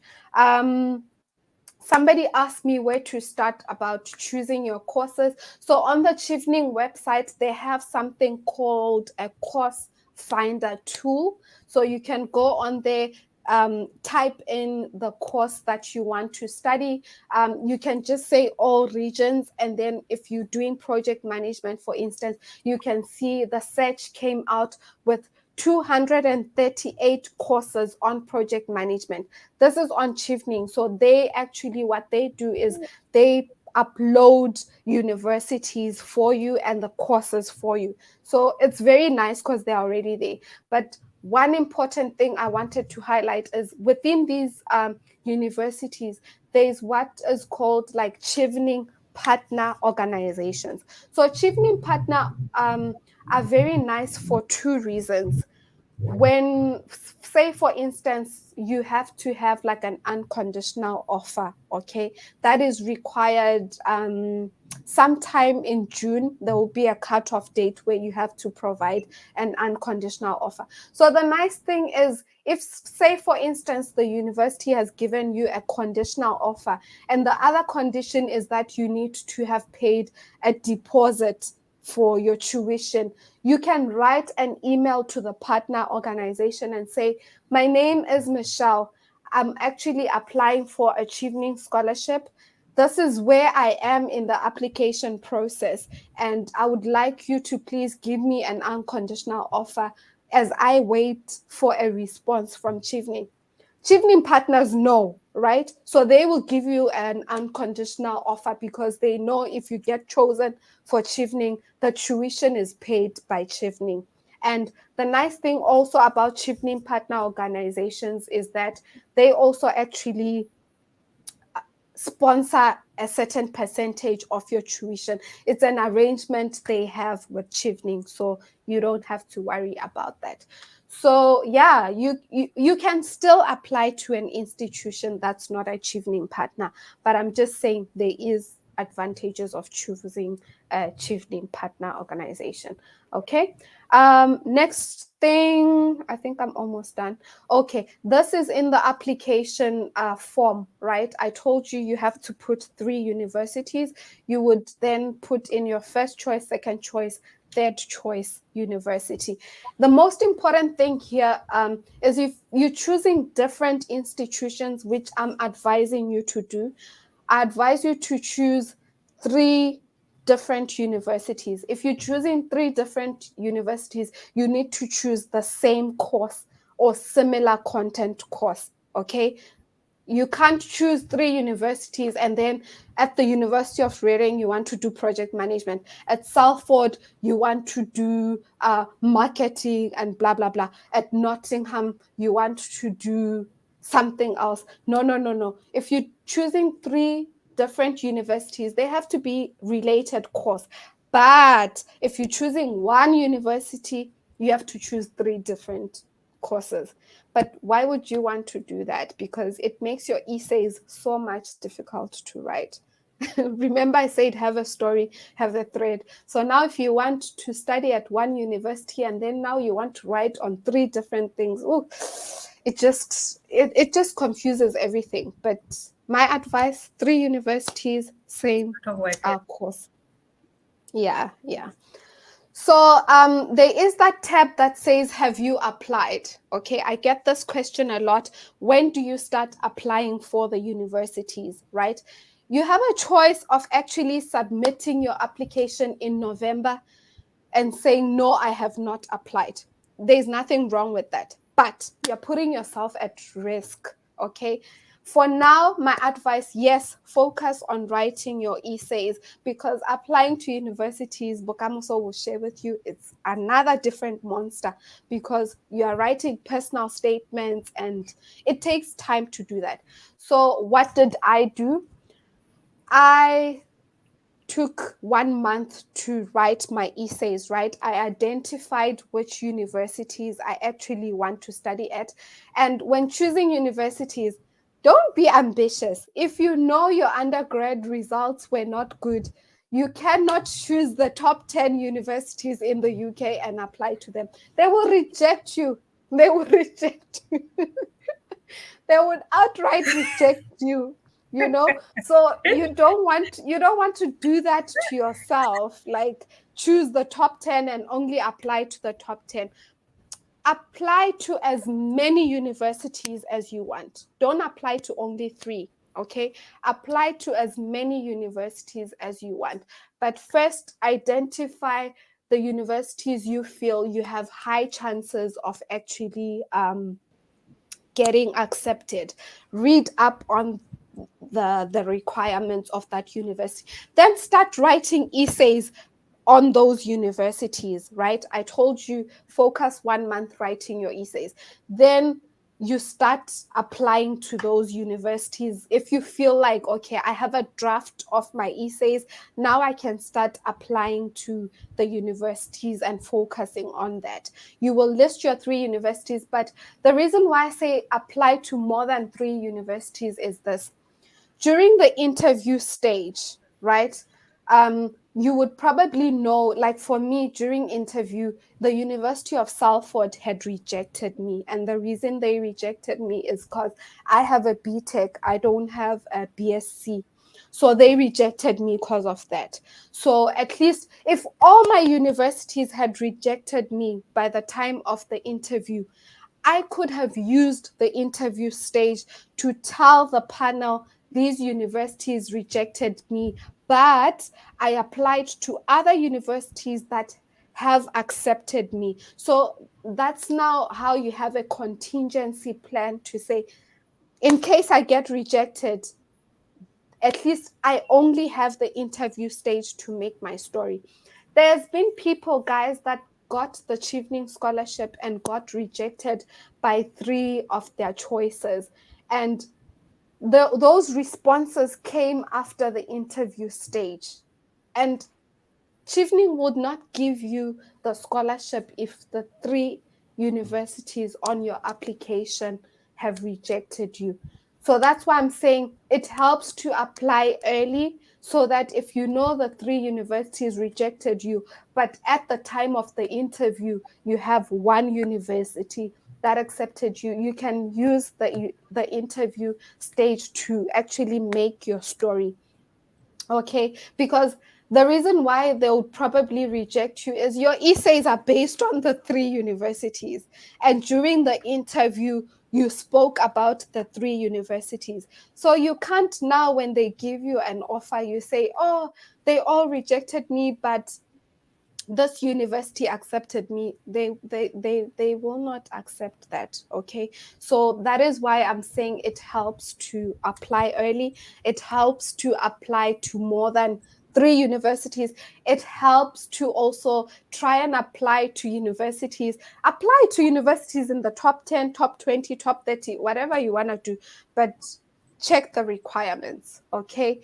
Somebody asked me where to start about choosing your courses. So on the Chevening website, they have something called a course finder tool. So you can go on there, type in the course that you want to study. You can just say all regions. And then if you're doing project management, for instance, you can see the search came out with 238 courses on project management. This is on Chevening. So they actually, what they do is they upload universities for you and the courses for you. So it's very nice because they're already there. But one important thing I wanted to highlight is within these universities, there's what is called like Chevening partner organizations. So Chevening partner are very nice for 2 reasons. When, say, for instance, you have to have like an unconditional offer, okay, that is required sometime in June. There will be a cutoff date where you have to provide an unconditional offer. So the nice thing is, if, say, for instance, the university has given you a conditional offer and the other condition is that you need to have paid a deposit for your tuition, you can write an email to the partner organization and say, my name is Michelle. I'm actually applying for a Chevening scholarship. this is where I am in the application process, and I would like you to please give me an unconditional offer as I wait for a response from Chevening. Chevening partners know, right? So they will give you an unconditional offer because they know if you get chosen for Chevening, the tuition is paid by Chevening. And the nice thing also about Chevening partner organizations is that they also actually sponsor a certain percentage of your tuition. It's an arrangement they have with Chevening, so you don't have to worry about that. So yeah, you can still apply to an institution that's not a Chevening partner, but I'm just saying there is advantages of choosing a Chevening partner organization. Okay. Next thing, I think I'm almost done. Okay, this is in the application form, right? I told you you have to put 3 universities. You would then put in your first choice, second choice, third choice university. The most important thing here is if you're choosing different institutions, which I'm advising you to do, I advise you to choose 3 different universities. If you're choosing 3 different universities, you need to choose the same course or similar content course. Okay, you can't choose 3 universities and then at the University of Reading you want to do project management, at Salford you want to do marketing and blah blah blah, at Nottingham you want to do something else. No. If you're choosing 3 different universities, they have to be related course. But if you're choosing one university, you have to choose 3 different courses. But why would you want to do that? Because it makes your essays so much difficult to write. Remember, I said have a story, have a thread. So now, if you want to study at one university and then now you want to write on 3 different things, oh, it just confuses everything. But my advice: 3 universities, same course. Yeah. So there is that tab that says, have you applied? Okay, I get this question a lot. When do you start applying for the universities, right? You have a choice of actually submitting your application in November and saying, no, I have not applied. There's nothing wrong with that, but you're putting yourself at risk, okay? For now, my advice, yes, focus on writing your essays, because applying to universities, Bokamoso will share with you, it's another different monster because you are writing personal statements and it takes time to do that. So what did I do? I took 1 month to write my essays, right? I identified which universities I actually want to study at. And when choosing universities, don't be ambitious. If you know your undergrad results were not good, you cannot choose the top 10 universities in the UK and apply to them. They will reject you. They will reject you. They would outright reject you, so you don't want to do that to yourself, like choose the top 10 and only apply to the top 10. Apply to as many universities as you want. Don't apply to only 3. Okay, apply to as many universities as you want, but first identify the universities you feel you have high chances of actually getting accepted. Read up on the requirements of that university, then start writing essays on those universities, right? I told you, focus 1 month writing your essays, then you start applying to those universities. If you feel like, okay, I have a draft of my essays, now I can start applying to the universities and focusing on that. You will list your 3 universities, but the reason why I say apply to more than 3 universities is this: during the interview stage, right? You would probably know, like for me, during interview, the University of Salford had rejected me. And the reason they rejected me is because I have a BTech, I don't have a BSc. So they rejected me because of that. So at least if all my universities had rejected me by the time of the interview, I could have used the interview stage to tell the panel these universities rejected me, but I applied to other universities that have accepted me. So that's now how you have a contingency plan to say, in case I get rejected, at least I only have the interview stage to make my story. There's been people, guys, that got the Chevening Scholarship and got rejected by 3 of their choices. And those responses came after the interview stage. And Chevening would not give you the scholarship if the 3 universities on your application have rejected you. So that's why I'm saying it helps to apply early, so that if you know the 3 universities rejected you, but at the time of the interview, you have 1 university that accepted you, you can use the interview stage to actually make your story. Okay, because the reason why they would probably reject you is your essays are based on the 3 universities. And during the interview, you spoke about the 3 universities. So you can't now, when they give you an offer, you say, oh, they all rejected me, but this university accepted me. They will not accept that. Okay, so that is why I'm saying it helps to apply early. It helps to apply to more than 3 universities. It helps to also try and apply to universities in the top 10, top 20, top 30, whatever you want to do, but check the requirements. Okay.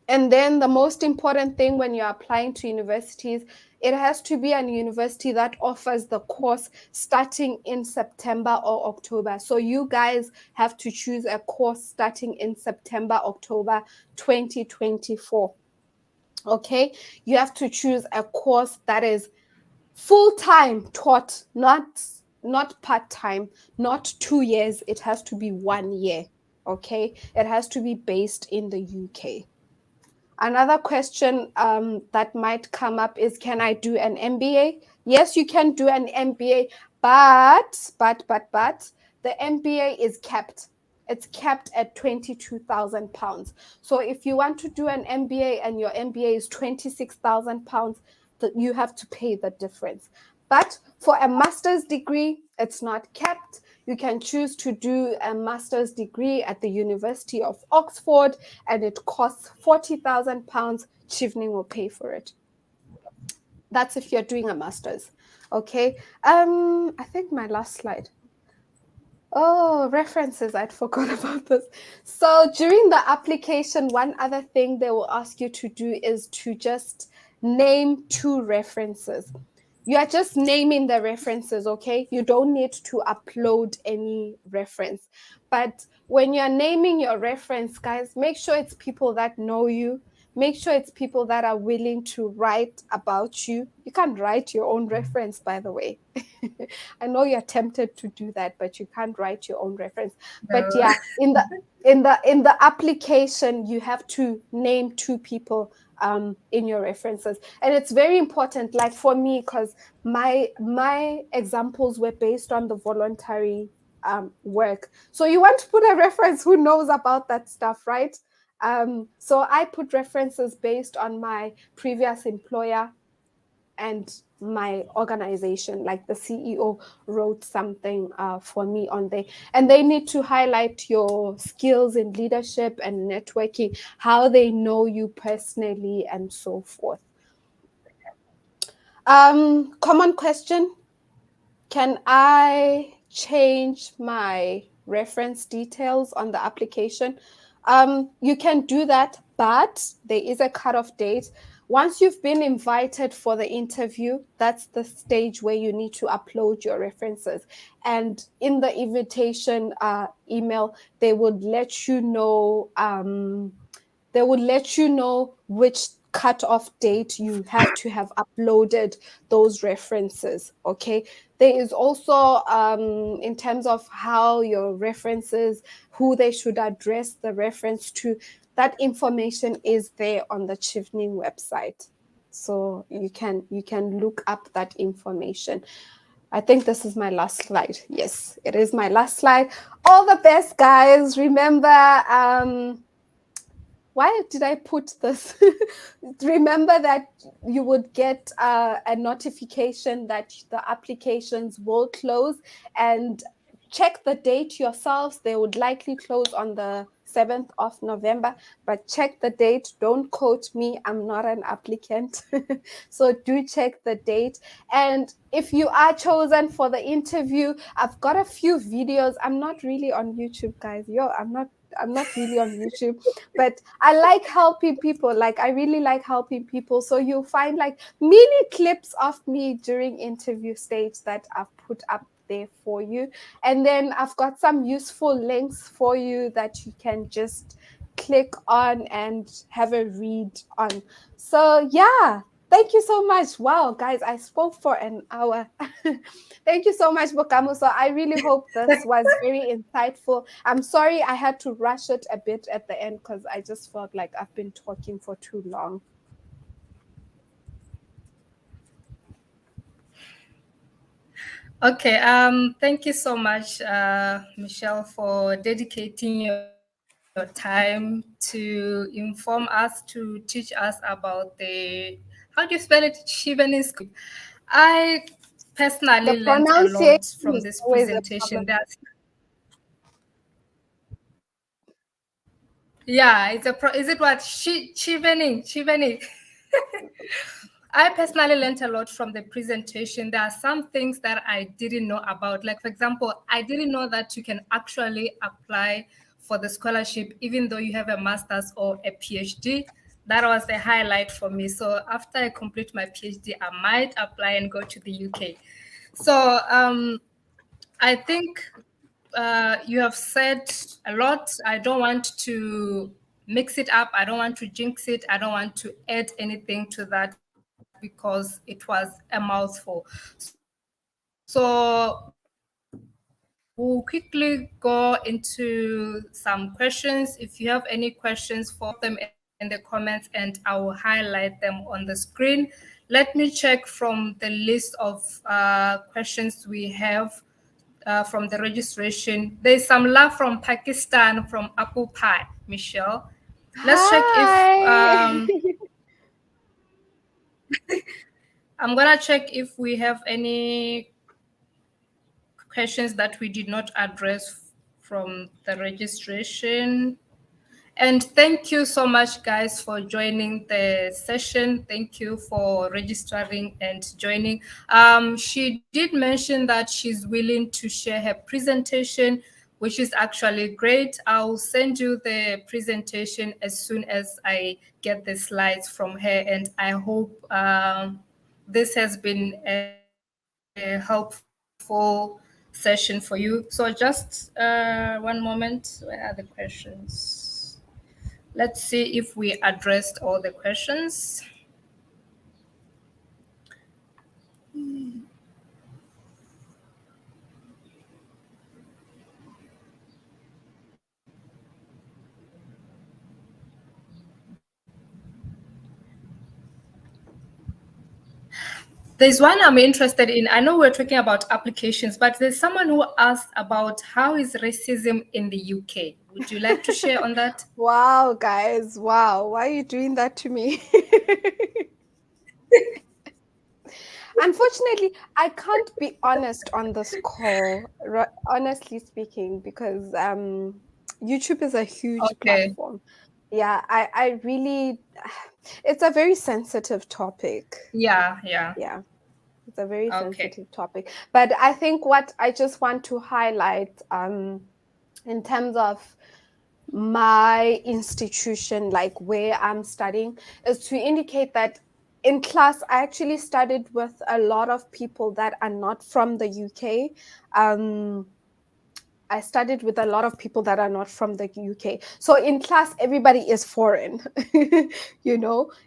And then the most important thing when you're applying to universities, it has to be a university that offers the course starting in September or October. So you guys have to choose a course starting in September, October 2024. Okay, you have to choose a course that is full-time taught, not part-time, not 2 years. It has to be 1 year. Okay, it has to be based in the UK. Another question that might come up is, can I do an MBA? Yes, you can do an MBA, but the MBA is capped. It's capped at £22,000. So if you want to do an MBA and your MBA is £26,000, you have to pay the difference. But for a master's degree, it's not capped. You can choose to do a master's degree at the University of Oxford, and it costs £40,000. Chevening will pay for it. That's if you're doing a master's. Okay. I think my last slide. Oh, references. I'd forgot about this. So during the application, one other thing they will ask you to do is to just name 2 references. You are just naming the references, okay? You don't need to upload any reference. But when you're naming your reference, guys, make sure it's people that know you. Make sure it's people that are willing to write about you. You can't write your own reference, by the way. I know you're tempted to do that, but you can't write your own reference. But yeah, in the application, you have to name 2 people in your references. And it's very important, like for me, because my examples were based on the voluntary work. So you want to put a reference who knows about that stuff, right? So I put references based on my previous employer and my organization. Like the CEO wrote something for me on there, and they need to highlight your skills in leadership and networking, how they know you personally, and so forth. Common question: can I change my reference details on the application? You can do that, but there is a cutoff date. Once you've been invited for the interview, that's the stage where you need to upload your references. And in the invitation email, they would let you know. They would let you know which cutoff date you have to have uploaded those references. Okay. There is also, in terms of how your references, who they should address the reference to, that information is there on the Chevening website. So you can look up that information. I think this is my last slide. Yes, it is my last slide. All the best, guys. Remember, why did I put this? Remember that you would get a notification that the applications will close, and check the date yourselves. They would likely close on the 7th of November, but check the date. Don't quote me. I'm not an applicant. So do check the date. And if you are chosen for the interview, I've got a few videos. I'm not really on YouTube, guys. I'm not really on YouTube, but I like helping people. Like, I really like helping people. So you'll find like mini clips of me during interview stage that I've put up there for you. And then I've got some useful links for you that you can just click on and have a read on. So yeah, thank you so much. Wow, guys, I spoke for an hour. Thank you so much, Bokamoso. I really hope this was very insightful. I'm sorry I had to rush it a bit at the end because I just felt like I've been talking for too long. Okay, thank you so much, Michelle, for dedicating your time to inform us, to teach us about how do you spell it? Chevening Scholarship. I personally The learned a lot pronunciation from is this always a presentation. problem. Yeah, is it what? Chevening. I personally learned a lot from the presentation. There are some things that I didn't know about. Like, for example, I didn't know that you can actually apply for the scholarship even though you have a master's or a PhD. That was the highlight for me. So after I complete my PhD, I might apply and go to the UK. So I think you have said a lot. I don't want to mix it up. I don't want to jinx it. I don't want to add anything to that because it was a mouthful. So we'll quickly go into some questions. If you have any questions, pop them in the comments and I will highlight them on the screen. Let me check from the list of questions we have from the registration. There's some love from Pakistan, from Apple Pie, Michelle. Let's check if Hi. I'm gonna check if we have any questions that we did not address from the registration. And thank you so much, guys, for joining the session. Thank you for registering and joining. She did mention that she's willing to share her presentation, which is actually great. I'll send you the presentation as soon as I get the slides from her. And I hope this has been a helpful session for you. So just one moment. Where are the questions? Let's see if we addressed all the questions. There's one I'm interested in. I know we're talking about applications, but there's someone who asked about how is racism in the UK. Would you like to share on that? Wow, guys. Wow. Why are you doing that to me? Unfortunately, I can't be honest on this call, honestly speaking, because YouTube is a huge Okay. platform. Yeah, I really, it's a very sensitive topic. Yeah. Yeah, it's a very Okay. sensitive topic. But I think what I just want to highlight, in terms of my institution, like where I'm studying, is to indicate that in class, I actually studied with a lot of people that are not from the UK. I studied with a lot of people that are not from the UK. So in class, everybody is foreign.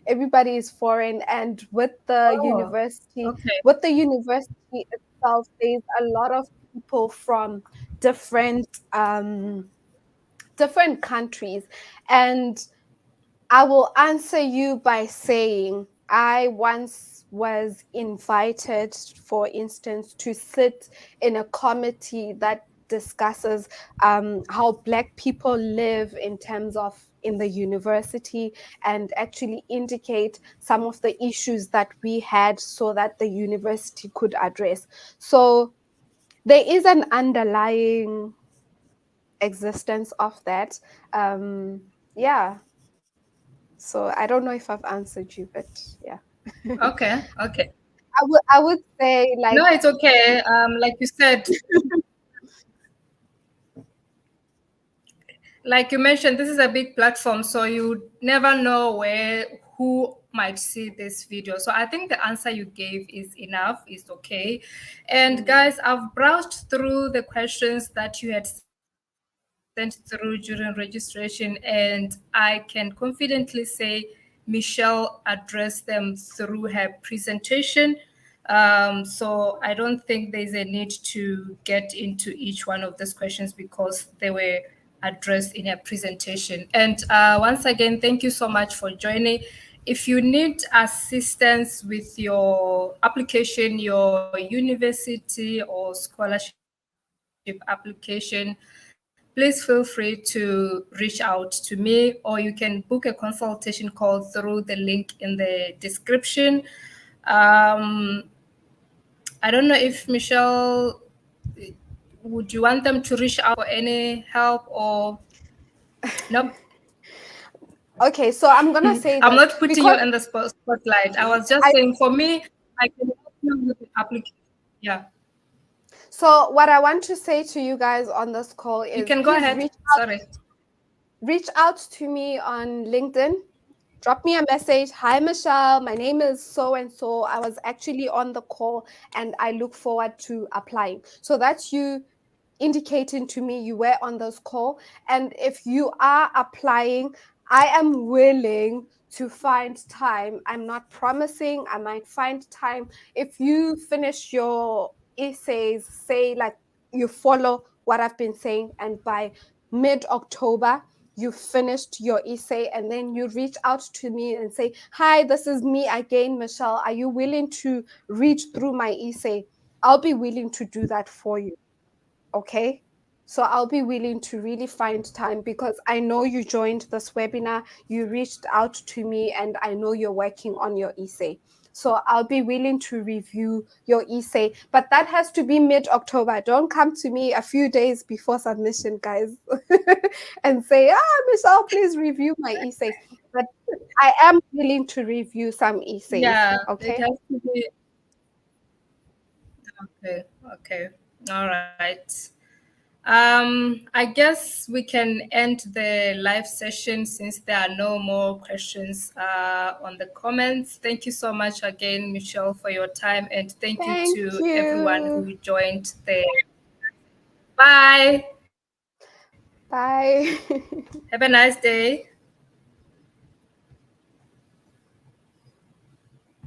Everybody is foreign. And Oh, okay. with the university itself, there's a lot of people from different different countries. And I will answer you by saying I once was invited, for instance, to sit in a committee that discusses how Black people live in terms of in the university, and actually indicate some of the issues that we had so that the university could address. So there is an underlying existence of that. Yeah. So I don't know if I've answered you, but yeah. Okay, okay. I would say No, like it's okay. Like you mentioned, this is a big platform, so you never know who might see this video. So I think the answer you gave is enough, is okay. And guys, I've browsed through the questions that you had sent through during registration, and I can confidently say Michelle addressed them through her presentation. So I don't think there's a need to get into each one of these questions because they were addressed in a presentation. And once again, thank you so much for joining. If you need assistance with your application, your university or scholarship application, please feel free to reach out to me, or you can book a consultation call through the link in the description. Um, I don't know if Michelle, would you want them to reach out for any help or nope? okay, so I'm gonna say I'm this not putting you because in the spotlight. I was just I saying, for me, I can help you with the application. Yeah, so what I want to say to you guys on this call you is can go please ahead. Sorry. reach out to me on LinkedIn. Drop me a message. Hi, Michelle. My name is so and so. I was actually on the call and I look forward to applying. So that's you indicating to me you were on this call. And if you are applying, I am willing to find time. I'm not promising, I might find time. If you finish your essays, say like you follow what I've been saying, and by mid-October, you finished your essay, and then you reach out to me and say, hi, this is me again, Michelle. Are you willing to read through my essay? I'll be willing to do that for you. Okay. So I'll be willing to really find time because I know you joined this webinar, you reached out to me, and I know you're working on your essay. So I'll be willing to review your essay, but that has to be mid-October. Don't come to me a few days before submission, guys, and say, Michelle, please review my essay. But I am willing to review some essays. Yeah, it Okay. has to be. Okay, okay. All right. I guess we can end the live session since there are no more questions on the comments. Thank you so much again, Michelle, for your time, and thank you Thank to everyone you. who joined the. Bye. Bye. Have a nice day.